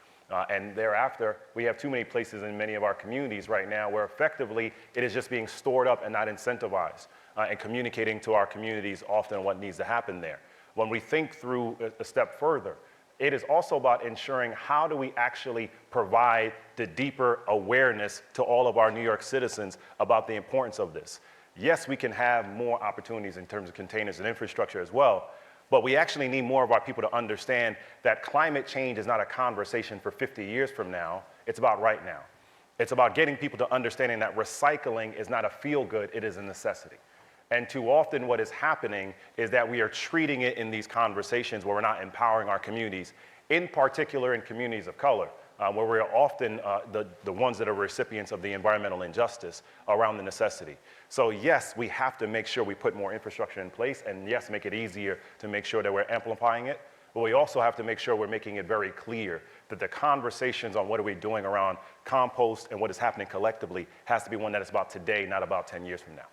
And thereafter, we have too many places in many of our communities right now where effectively it is just being stored up and not incentivized and communicating to our communities often what needs to happen there. When we think through a step further, it is also about ensuring how do we actually provide the deeper awareness to all of our New York citizens about the importance of this. Yes, we can have more opportunities in terms of containers and infrastructure as well, but we actually need more of our people to understand that climate change is not a conversation for 50 years from now, it's about right now. It's about getting people to understanding that recycling is not a feel-good, it is a necessity. And too often what is happening is that we are treating it in these conversations where we're not empowering our communities, in particular in communities of color, where we're often the ones that are recipients of the environmental injustice around the necessity. So yes, we have to make sure we put more infrastructure in place, and yes, make it easier to make sure that we're amplifying it, but we also have to make sure we're making it very clear that the conversations on what are we doing around compost and what is happening collectively has to be one that is about today, not about 10 years from now.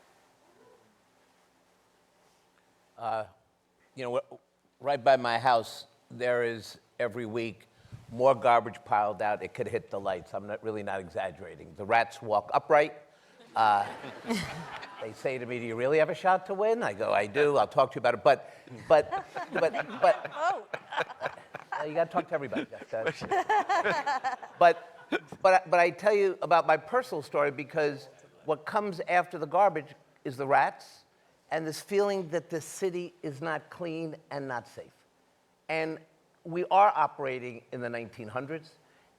Right by my house, there is every week more garbage piled out. It could hit the lights. I'm really not exaggerating. The rats walk upright. They say to me, "Do you really have a shot to win?" I go, "I do. I'll talk to you about it." But you got to talk to everybody. But I tell you about my personal story because what comes after the garbage is the rats and this feeling that the city is not clean and not safe. And we are operating in the 1900s,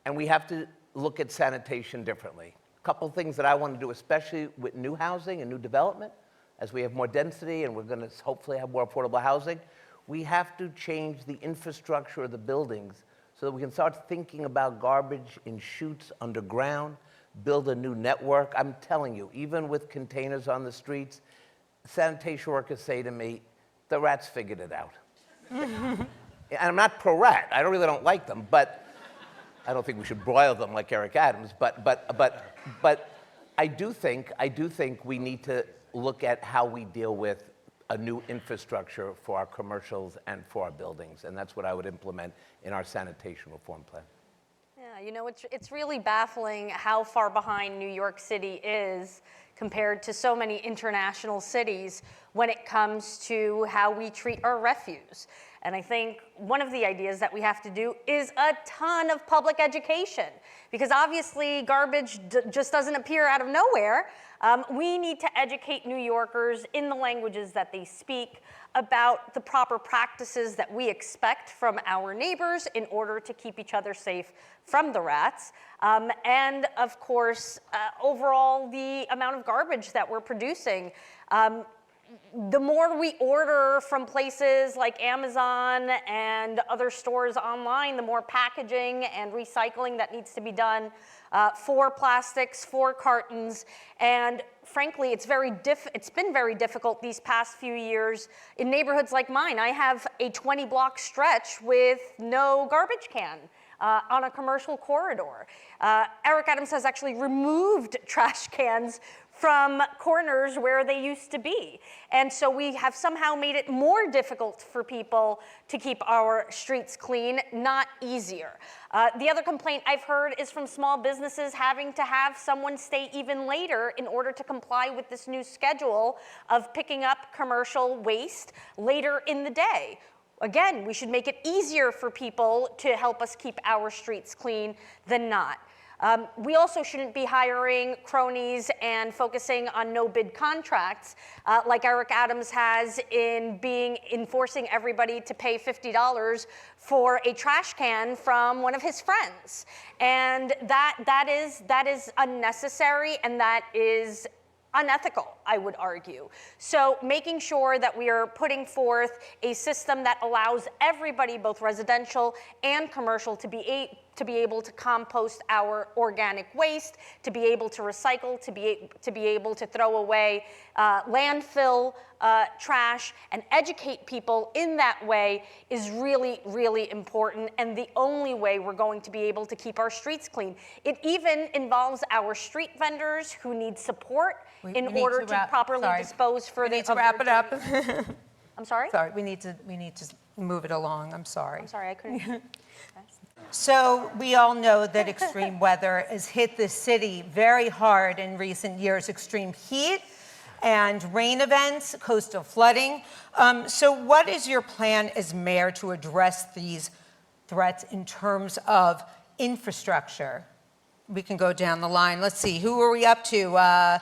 and we have to look at sanitation differently. A couple things that I want to do, especially with new housing and new development, as we have more density and we're going to hopefully have more affordable housing, we have to change the infrastructure of the buildings so that we can start thinking about garbage in chutes underground, build a new network. I'm telling you, even with containers on the streets, sanitation workers say to me, the rats figured it out. And I'm not pro-rat. I really don't like them, but I don't think we should broil them like Eric Adams. But I do think we need to look at how we deal with a new infrastructure for our commercials and for our buildings, and that's what I would implement in our sanitation reform plan. Yeah, you know, it's really baffling how far behind New York City is compared to so many international cities when it comes to how we treat our refuse. And I think one of the ideas that we have to do is a ton of public education, because obviously garbage just doesn't appear out of nowhere. We need to educate New Yorkers in the languages that they speak about the proper practices that we expect from our neighbors in order to keep each other safe from the rats. And of course, overall, the amount of garbage that we're producing. The more we order from places like Amazon and other stores online, the more packaging and recycling that needs to be done for plastics, for cartons. And frankly, it's been very difficult these past few years in neighborhoods like mine. I have a 20-block stretch with no garbage can on a commercial corridor. Eric Adams has actually removed trash cans from corners where they used to be. And so we have somehow made it more difficult for people to keep our streets clean, not easier. The other complaint I've heard is from small businesses having to have someone stay even later in order to comply with this new schedule of picking up commercial waste later in the day. Again, we should make it easier for people to help us keep our streets clean than not. We also shouldn't be hiring cronies and focusing on no-bid contracts like Eric Adams has in enforcing everybody to pay $50 for a trash can from one of his friends. And that is unnecessary, and that is unethical, I would argue. So making sure that we are putting forth a system that allows everybody, both residential and commercial, to be able to compost our organic waste, to be able to recycle, to be able to throw away landfill trash, and educate people in that way is really, really important, and the only way we're going to be able to keep our streets clean. It even involves our street vendors who need support in order to properly dispose for the. We need to wrap it up. I'm sorry? Sorry, we need to move it along. I'm sorry. I'm sorry, I couldn't. So we all know that extreme weather has hit the city very hard in recent years. Extreme heat and rain events, coastal flooding. So what is your plan as mayor to address these threats in terms of infrastructure? We can go down the line. Let's see, who are we up to?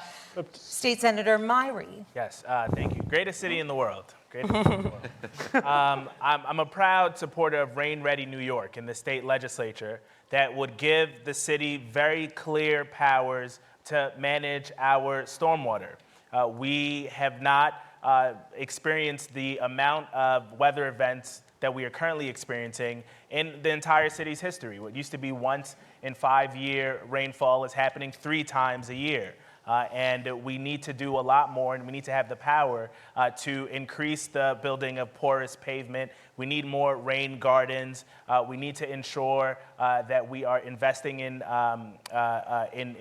State Senator Myrie. Yes, thank you. Greatest city in the world. Greatest city in the world. I'm a proud supporter of Rain Ready New York in the state legislature that would give the city very clear powers to manage our stormwater. We have not experienced the amount of weather events that we are currently experiencing in the entire city's history. What used to be once in 5-year rainfall is happening 3 times a year. And we need to do a lot more, and we need to have the power to increase the building of porous pavement. We need more rain gardens. We need to ensure that we are investing in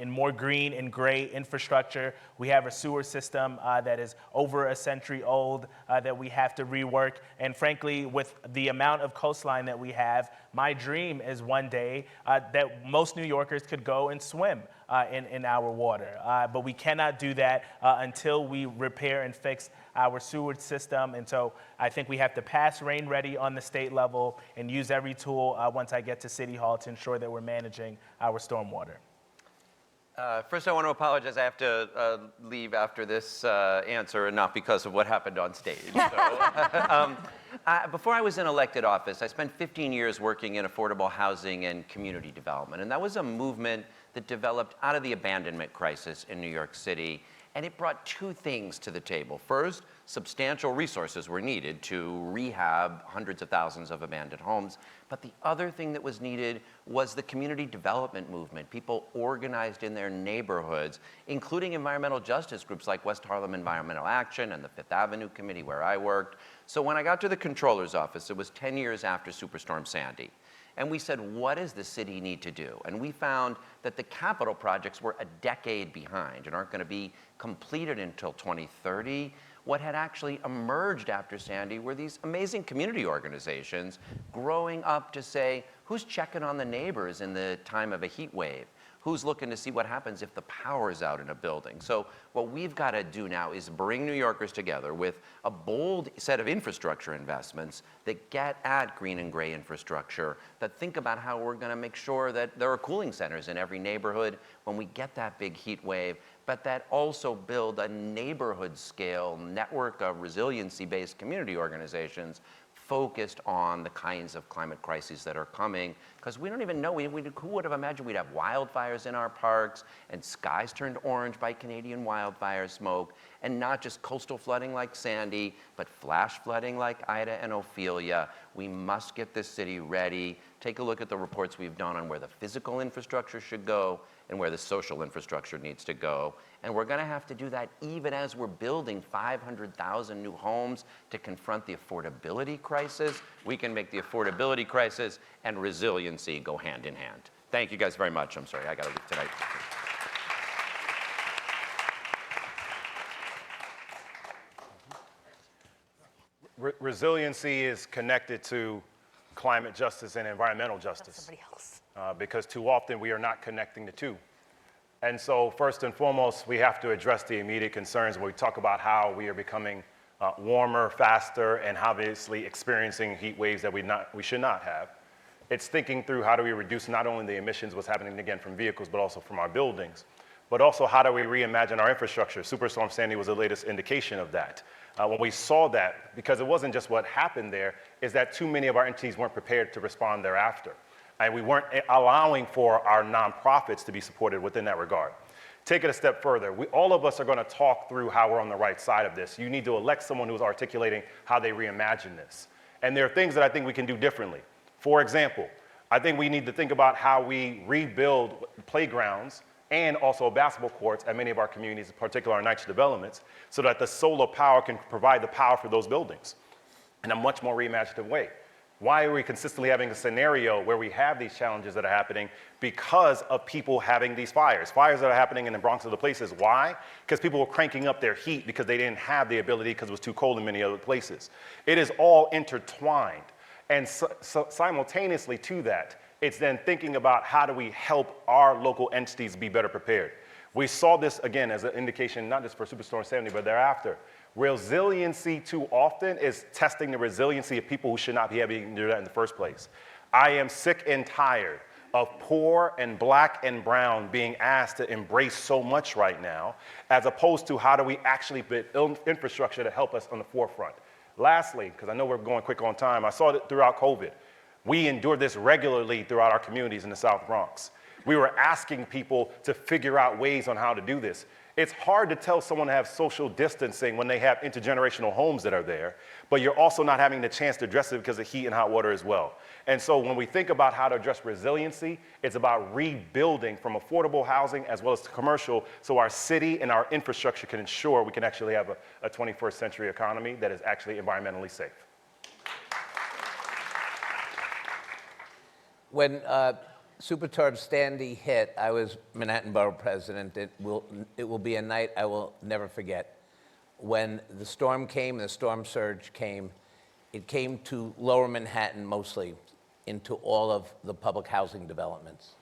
more green and gray infrastructure. We have a sewer system that is over a century old that we have to rework. And frankly, with the amount of coastline that we have, my dream is one day that most New Yorkers could go and swim in our water. But we cannot do that until we repair and fix our sewage system. And so I think we have to pass Rain Ready on the state level and use every tool once I get to City Hall to ensure that we're managing our stormwater. First, I want to apologize. I have to leave after this answer, and not because of what happened on stage. So, before I was in elected office, I spent 15 years working in affordable housing and community development. And that was a movement that developed out of the abandonment crisis in New York City. And it brought 2 things to the table. First, substantial resources were needed to rehab hundreds of thousands of abandoned homes. But the other thing that was needed was the community development movement. People organized in their neighborhoods, including environmental justice groups like West Harlem Environmental Action and the Fifth Avenue Committee where I worked. So when I got to the Comptroller's office, it was 10 years after Superstorm Sandy. And we said, what does the city need to do? And we found that the capital projects were a decade behind and aren't going to be completed until 2030. What had actually emerged after Sandy were these amazing community organizations growing up to say, who's checking on the neighbors in the time of a heat wave? Who's looking to see what happens if the power is out in a building? So what we've got to do now is bring New Yorkers together with a bold set of infrastructure investments that get at green and gray infrastructure, that think about how we're going to make sure that there are cooling centers in every neighborhood when we get that big heat wave, but that also build a neighborhood scale network of resiliency-based community organizations focused on the kinds of climate crises that are coming, because we don't even know, who would have imagined we'd have wildfires in our parks and skies turned orange by Canadian wildfire smoke, and not just coastal flooding like Sandy, but flash flooding like Ida and Ophelia. We must get this city ready. Take a look at the reports we've done on where the physical infrastructure should go and where the social infrastructure needs to go. And we're going to have to do that even as we're building 500,000 new homes to confront the affordability crisis. We can make the affordability crisis and resiliency go hand in hand. Thank you guys very much. I'm sorry, I got to leave tonight. Resiliency is connected to climate justice and environmental justice. Somebody else. Because too often we are not connecting the two. And so first and foremost, we have to address the immediate concerns when we talk about how we are becoming warmer, faster, and obviously experiencing heat waves that we should not have. It's thinking through how do we reduce not only the emissions, what's happening again from vehicles, but also from our buildings, but also how do we reimagine our infrastructure. Superstorm Sandy was the latest indication of that. When we saw that, because it wasn't just what happened there, is that too many of our entities weren't prepared to respond thereafter. And we weren't allowing for our nonprofits to be supported within that regard. Take it a step further. All of us are going to talk through how we're on the right side of this. You need to elect someone who's articulating how they reimagine this. And there are things that I think we can do differently. For example, I think we need to think about how we rebuild playgrounds and also basketball courts at many of our communities, in particular our niche developments, so that the solar power can provide the power for those buildings in a much more reimaginative way. Why are we consistently having a scenario where we have these challenges that are happening? Because of people having these fires. Fires that are happening in the Bronx and other places. Why? Because people were cranking up their heat because they didn't have the ability because it was too cold in many other places. It is all intertwined. And so simultaneously to that, it's then thinking about how do we help our local entities be better prepared. We saw this again as an indication, not just for Superstorm Sandy, but thereafter. Resiliency too often is testing the resiliency of people who should not be able to do that in the first place. I am sick and tired of poor and black and brown being asked to embrace so much right now, as opposed to how do we actually build infrastructure to help us on the forefront. Lastly, because I know we're going quick on time, I saw it throughout COVID. We endured this regularly throughout our communities in the South Bronx. We were asking people to figure out ways on how to do this. It's hard to tell someone to have social distancing when they have intergenerational homes that are there, but you're also not having the chance to address it because of heat and hot water as well. And so when we think about how to address resiliency, it's about rebuilding from affordable housing as well as commercial so our city and our infrastructure can ensure we can actually have a 21st century economy that is actually environmentally safe. When Superstorm Sandy hit, I was Manhattan Borough President. It will be a night I will never forget. When the storm came, the storm surge came, it came to Lower Manhattan mostly, into all of the public housing developments.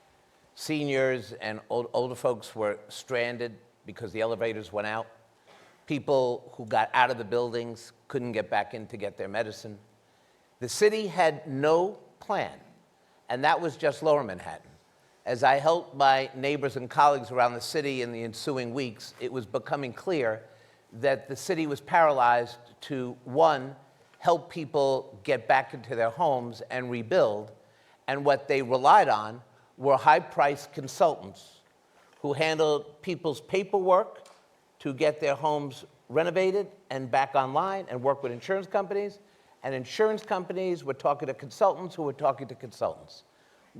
Seniors and older folks were stranded because the elevators went out. People who got out of the buildings couldn't get back in to get their medicine. The city had no plan. And that was just Lower Manhattan. As I helped my neighbors and colleagues around the city in the ensuing weeks, it was becoming clear that the city was paralyzed to, one, help people get back into their homes and rebuild, and what they relied on were high-priced consultants who handled people's paperwork to get their homes renovated and back online and work with insurance companies. And insurance companies were talking to consultants who were talking to consultants.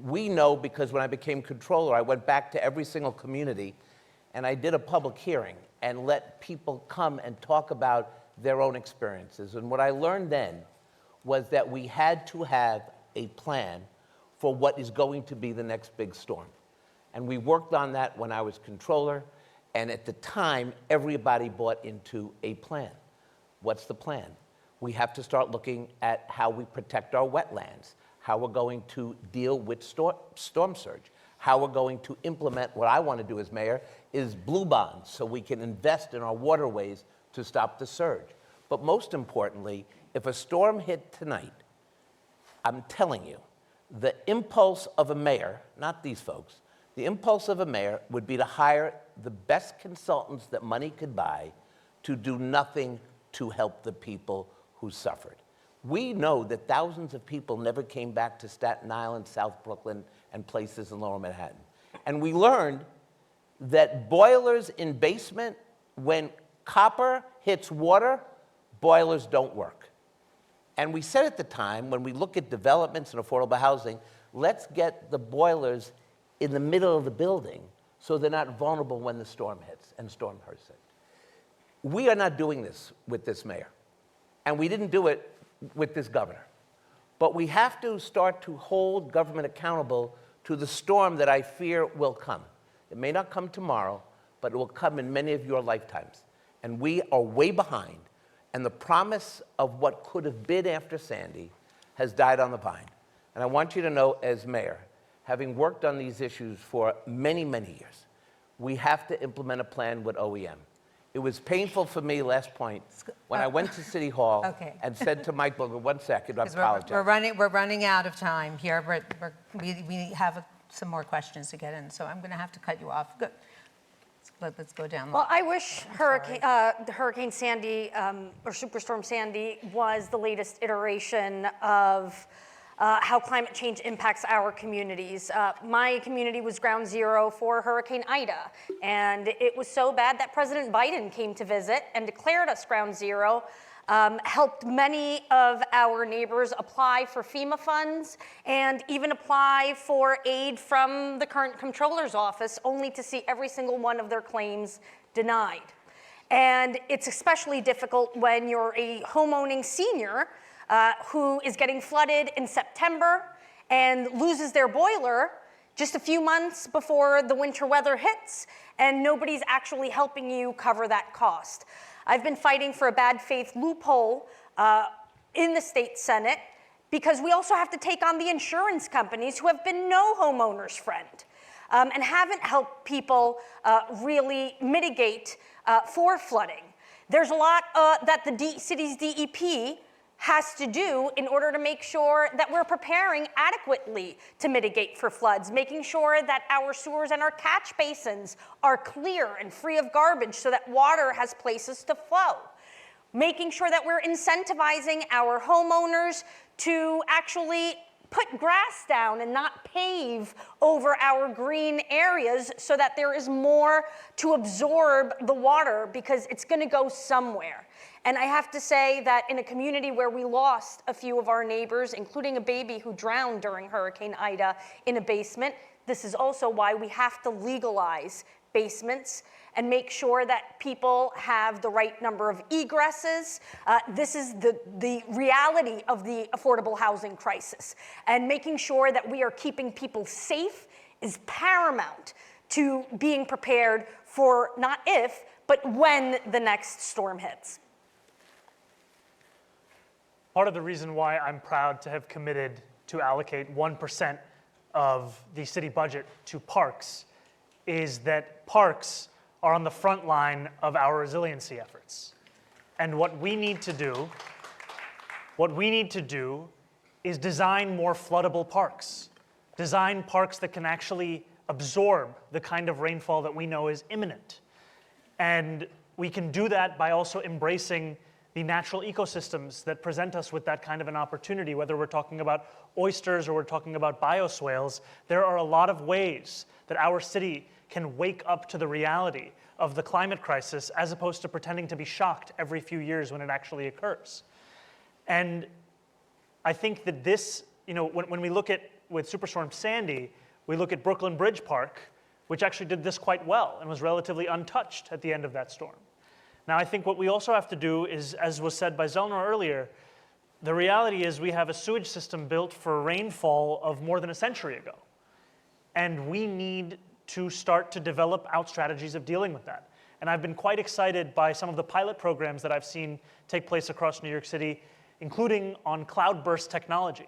We know because when I became controller, I went back to every single community and I did a public hearing and let people come and talk about their own experiences. And what I learned then was that we had to have a plan for what is going to be the next big storm. And we worked on that when I was controller, and at the time, everybody bought into a plan. What's the plan? We have to start looking at how we protect our wetlands, how we're going to deal with storm surge, how we're going to implement what I want to do as mayor is blue bonds so we can invest in our waterways to stop the surge. But most importantly, if a storm hit tonight, I'm telling you, the impulse of a mayor, not these folks, the impulse of a mayor would be to hire the best consultants that money could buy to do nothing to help the people who suffered. We know that thousands of people never came back to Staten Island, South Brooklyn, and places in Lower Manhattan. And we learned that boilers in basement, when copper hits water, boilers don't work. And we said at the time, when we look at developments and affordable housing, let's get the boilers in the middle of the building so they're not vulnerable when the storm hits and storm hurts it. We are not doing this with this mayor. And we didn't do it with this governor. But we have to start to hold government accountable to the storm that I fear will come. It may not come tomorrow, but it will come in many of your lifetimes. And we are way behind. And the promise of what could have been after Sandy has died on the vine. And I want you to know, as mayor, having worked on these issues for many, many years, we have to implement a plan with OEM. It was painful for me, last point, when I went to City Hall and said to Mike Booker, 1 second, I apologize. We're running out of time here. We have some more questions to get in, so I'm going to have to cut you off. Good. Let's go down. Well, I wish Hurricane Sandy or Superstorm Sandy was the latest iteration of how climate change impacts our communities. My community was ground zero for Hurricane Ida, and it was so bad that President Biden came to visit and declared us ground zero, helped many of our neighbors apply for FEMA funds and even apply for aid from the current comptroller's office, only to see every single one of their claims denied. And it's especially difficult when you're a homeowning senior who is getting flooded in September and loses their boiler just a few months before the winter weather hits, and nobody's actually helping you cover that cost. I've been fighting for a bad faith loophole in the state Senate because we also have to take on the insurance companies who have been no homeowner's friend and haven't helped people really mitigate for flooding. There's a lot that the city's DEP has to do in order to make sure that we're preparing adequately to mitigate for floods, making sure that our sewers and our catch basins are clear and free of garbage so that water has places to flow, making sure that we're incentivizing our homeowners to actually put grass down and not pave over our green areas so that there is more to absorb the water because it's going to go somewhere. And I have to say that in a community where we lost a few of our neighbors, including a baby who drowned during Hurricane Ida in a basement, this is also why we have to legalize basements and make sure that people have the right number of egresses. This is the reality of the affordable housing crisis. And making sure that we are keeping people safe is paramount to being prepared for not if, but when the next storm hits. Part of the reason why I'm proud to have committed to allocate 1% of the city budget to parks is that parks are on the front line of our resiliency efforts. And what we need to do is design more floodable parks, design parks that can actually absorb the kind of rainfall that we know is imminent. And we can do that by also embracing the natural ecosystems that present us with that kind of an opportunity, whether we're talking about oysters or we're talking about bioswales. There are a lot of ways that our city can wake up to the reality of the climate crisis as opposed to pretending to be shocked every few years when it actually occurs. And I think that this, when we look at, with Superstorm Sandy, we look at Brooklyn Bridge Park, which actually did this quite well and was relatively untouched at the end of that storm. Now, I think what we also have to do is, as was said by Zellnor earlier, the reality is we have a sewage system built for rainfall of more than a century ago. And we need to start to develop out strategies of dealing with that. And I've been quite excited by some of the pilot programs that I've seen take place across New York City, including on cloudburst technology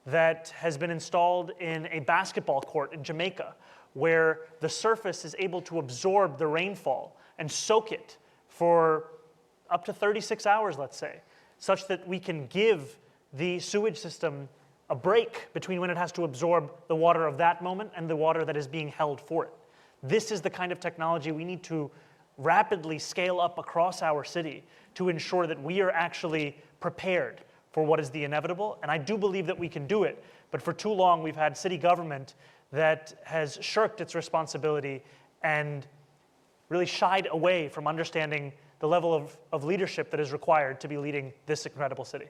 that has been installed in a basketball court in Jamaica, where the surface is able to absorb the rainfall and soak it for up to 36 hours, let's say, such that we can give the sewage system a break between when it has to absorb the water of that moment and the water that is being held for it. This is the kind of technology we need to rapidly scale up across our city to ensure that we are actually prepared for what is the inevitable. And I do believe that we can do it, but for too long we've had city government that has shirked its responsibility and really shied away from understanding the level of leadership that is required to be leading this incredible city.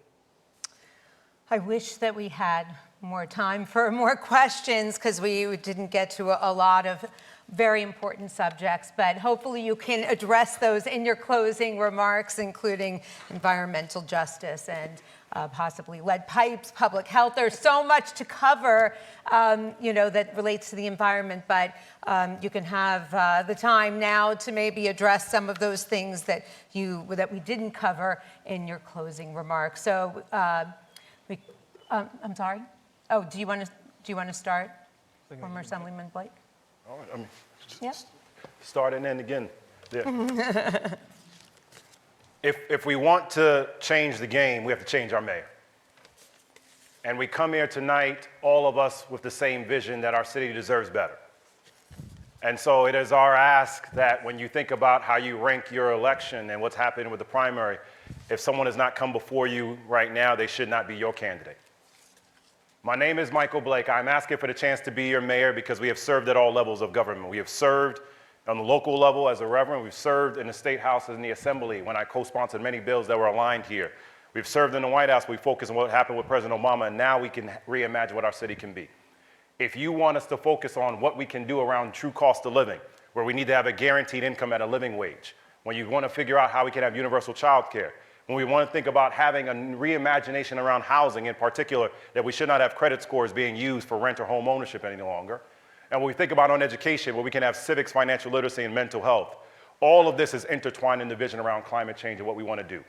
I wish that we had more time for more questions because we didn't get to a lot of very important subjects, but hopefully you can address those in your closing remarks, including environmental justice and possibly lead pipes, public health. There's so much to cover, that relates to the environment, but you can have the time now to maybe address some of those things that we didn't cover in your closing remarks. So, I'm sorry. Oh, do you want to start, former Assemblyman Blake? All right, Yeah. Start and end again. Yeah. If we want to change the game, we have to change our mayor. And we come here tonight, all of us with the same vision that our city deserves better. And so it is our ask that when you think about how you rank your election and what's happening with the primary, if someone has not come before you right now, they should not be your candidate. My name is Michael Blake. I'm asking for the chance to be your mayor because we have served at all levels of government. We have served on the local level as a reverend. We've served in the state house and the assembly when I co-sponsored many bills that were aligned here. We've served in the White House. We focused on what happened with President Obama, and now we can reimagine what our city can be. If you want us to focus on what we can do around true cost of living, where we need to have a guaranteed income at a living wage, when you want to figure out how we can have universal child care, when we want to think about having a reimagination around housing in particular, that we should not have credit scores being used for rent or home ownership any longer, and when we think about on education, where we can have civics, financial literacy, and mental health, all of this is intertwined in the vision around climate change and what we want to do.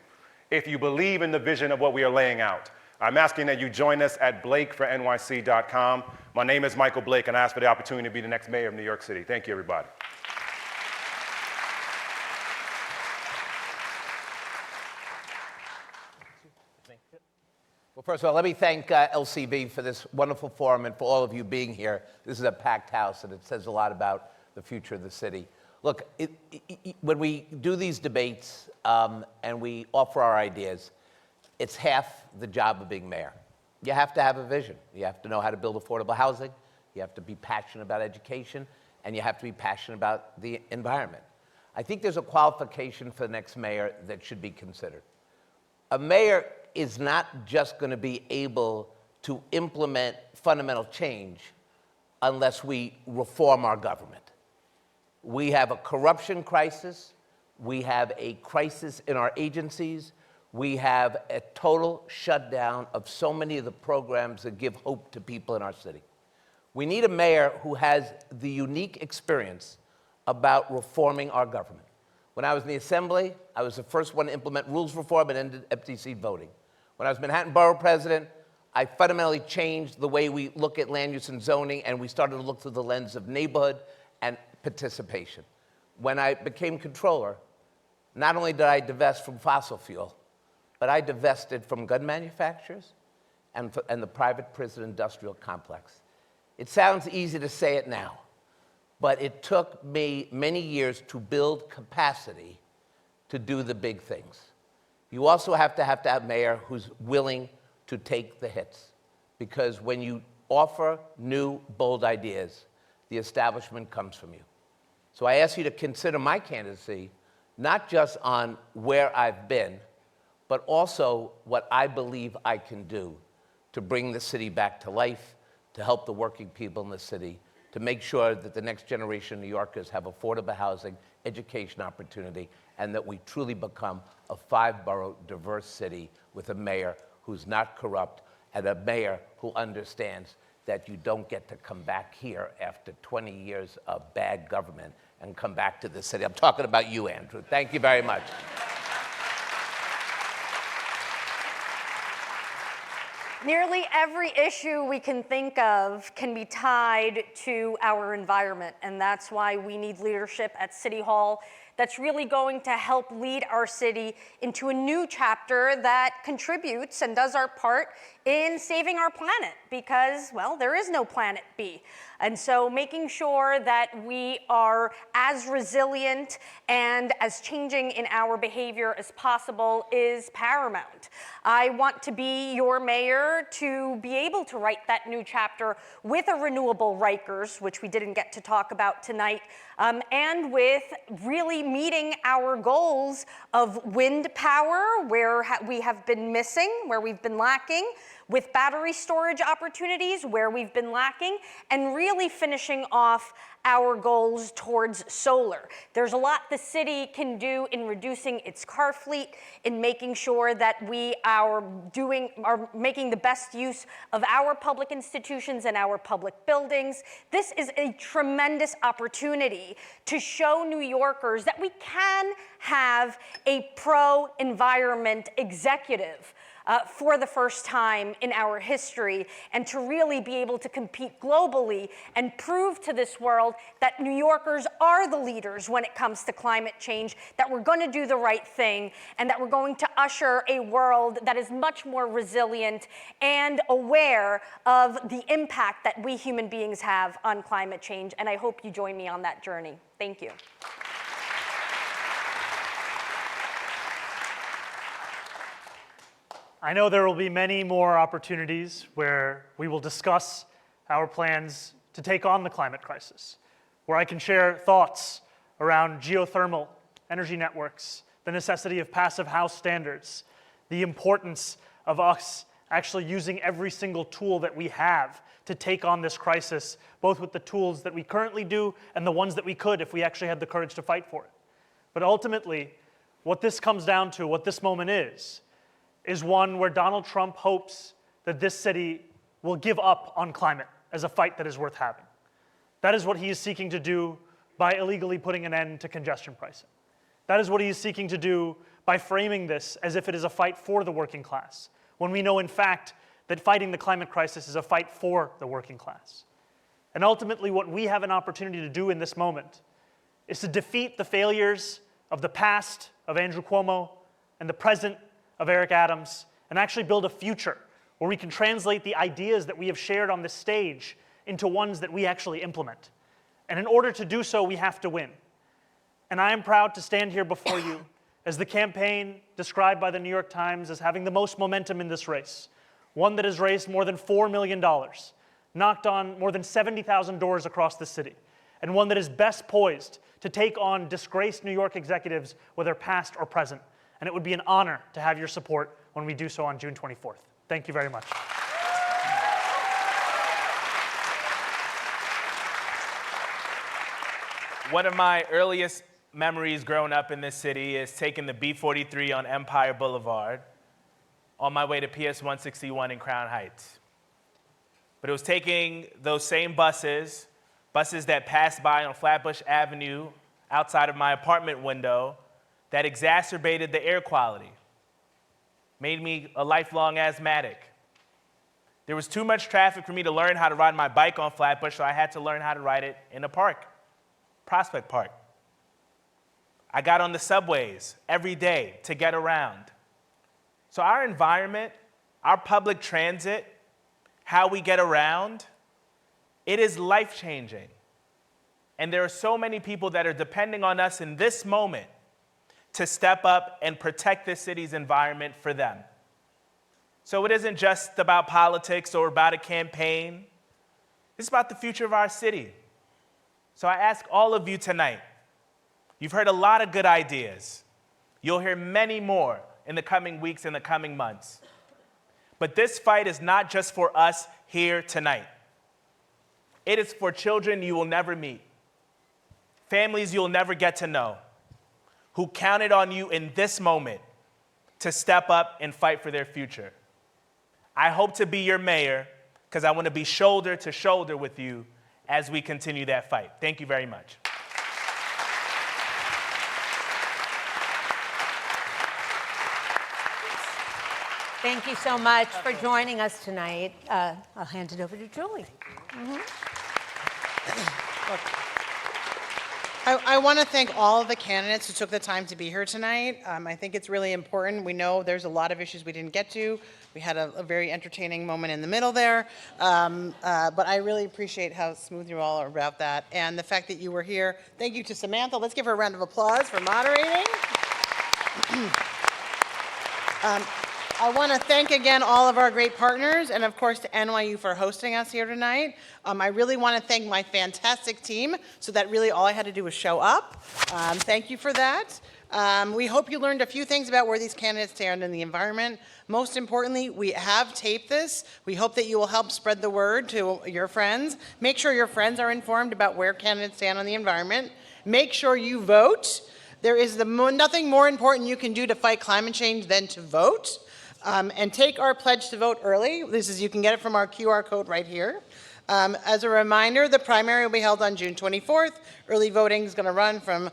If you believe in the vision of what we are laying out, I'm asking that you join us at blakefornyc.com. My name is Michael Blake, and I ask for the opportunity to be the next mayor of New York City. Thank you, everybody. Well, first of all, let me thank LCV for this wonderful forum and for all of you being here. This is a packed house, and it says a lot about the future of the city. Look, when we do these debates and we offer our ideas, it's half the job of being mayor. You have to have a vision. You have to know how to build affordable housing. You have to be passionate about education, and you have to be passionate about the environment. I think there's a qualification for the next mayor that should be considered. A mayor is not just going to be able to implement fundamental change unless we reform our government. We have a corruption crisis. We have a crisis in our agencies. We have a total shutdown of so many of the programs that give hope to people in our city. We need a mayor who has the unique experience about reforming our government. When I was in the Assembly, I was the first one to implement rules reform and ended empty seat voting. When I was Manhattan Borough President, I fundamentally changed the way we look at land use and zoning, and we started to look through the lens of neighborhood and participation. When I became Comptroller, not only did I divest from fossil fuel, but I divested from gun manufacturers and the private prison industrial complex. It sounds easy to say it now, but it took me many years to build capacity to do the big things. You also have to have a mayor who's willing to take the hits, because when you offer new, bold ideas, the establishment comes from you. So I ask you to consider my candidacy, not just on where I've been, but also what I believe I can do to bring the city back to life, to help the working people in the city, to make sure that the next generation of New Yorkers have affordable housing, education opportunity, and that we truly become a 5-borough diverse city with a mayor who's not corrupt and a mayor who understands that you don't get to come back here after 20 years of bad government and come back to the city. I'm talking about you, Andrew. Thank you very much. Nearly every issue we can think of can be tied to our environment, and that's why we need leadership at City Hall that's really going to help lead our city into a new chapter that contributes and does our part in saving our planet because, well, there is no planet B. And so making sure that we are as resilient and as changing in our behavior as possible is paramount. I want to be your mayor to be able to write that new chapter with a renewable Rikers, which we didn't get to talk about tonight, and with really meeting our goals of wind power, where we have been missing, where we've been lacking, with battery storage opportunities, where we've been lacking, and really finishing off our goals towards solar. There's a lot the city can do in reducing its car fleet, in making sure that we are making the best use of our public institutions and our public buildings. This is a tremendous opportunity to show New Yorkers that we can have a pro-environment executive for the first time in our history, and to really be able to compete globally and prove to this world that New Yorkers are the leaders when it comes to climate change, that we're going to do the right thing, and that we're going to usher a world that is much more resilient and aware of the impact that we human beings have on climate change. And I hope you join me on that journey. Thank you. I know there will be many more opportunities where we will discuss our plans to take on the climate crisis, where I can share thoughts around geothermal energy networks, the necessity of passive house standards, the importance of us actually using every single tool that we have to take on this crisis, both with the tools that we currently do and the ones that we could if we actually had the courage to fight for it. But ultimately, what this comes down to, what this moment is one where Donald Trump hopes that this city will give up on climate as a fight that is worth having. That is what he is seeking to do by illegally putting an end to congestion pricing. That is what he is seeking to do by framing this as if it is a fight for the working class, when we know, in fact, that fighting the climate crisis is a fight for the working class. And ultimately, what we have an opportunity to do in this moment is to defeat the failures of the past of Andrew Cuomo and the present of Eric Adams, and actually build a future where we can translate the ideas that we have shared on this stage into ones that we actually implement. And in order to do so, we have to win. And I am proud to stand here before you as the campaign described by the New York Times as having the most momentum in this race, one that has raised more than $4 million, knocked on more than 70,000 doors across the city, and one that is best poised to take on disgraced New York executives, whether past or present. And it would be an honor to have your support when we do so on June 24th. Thank you very much. One of my earliest memories growing up in this city is taking the B-43 on Empire Boulevard on my way to PS 161 in Crown Heights. But it was taking those same buses that passed by on Flatbush Avenue outside of my apartment window, that exacerbated the air quality, made me a lifelong asthmatic. There was too much traffic for me to learn how to ride my bike on Flatbush, so I had to learn how to ride it in a park, Prospect Park. I got on the subways every day to get around. So our environment, our public transit, how we get around, it is life-changing. And there are so many people that are depending on us in this moment to step up and protect this city's environment for them. So it isn't just about politics or about a campaign. It's about the future of our city. So I ask all of you tonight, you've heard a lot of good ideas. You'll hear many more in the coming weeks and the coming months. But this fight is not just for us here tonight. It is for children you will never meet, families you'll never get to know, who counted on you in this moment to step up and fight for their future. I hope to be your mayor because I want to be shoulder to shoulder with you as we continue that fight. Thank you very much. Thank you so much for joining us tonight. I'll hand it over to Julie. I want to thank all of the candidates who took the time to be here tonight. I think it's really important. We know there's a lot of issues we didn't get to. We had a very entertaining moment in the middle there. But I really appreciate how smooth you all are about that. And the fact that you were here. Thank you to Samantha. Let's give her a round of applause for moderating. I want to thank again all of our great partners and of course to NYU for hosting us here tonight. I really want to thank my fantastic team so that really all I had to do was show up. Thank you for that. We hope you learned a few things about where these candidates stand in the environment. Most importantly, we have taped this. We hope that you will help spread the word to your friends. Make sure your friends are informed about where candidates stand on the environment. Make sure you vote. There is nothing more important you can do to fight climate change than to vote. And take our pledge to vote early. You can get it from our QR code right here. As a reminder, the primary will be held on June 24th. Early voting is going to run from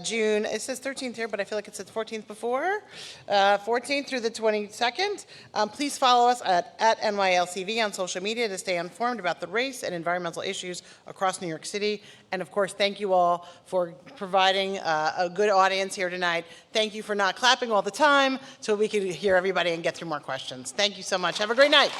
June, it says 13th here, but I feel like it says 14th before, 14th through the 22nd. Please follow us at NYLCV on social media to stay informed about the race and environmental issues across New York City. And of course, thank you all for providing a good audience here tonight. Thank you for not clapping all the time so we could hear everybody and get through more questions. Thank you so much. Have a great night.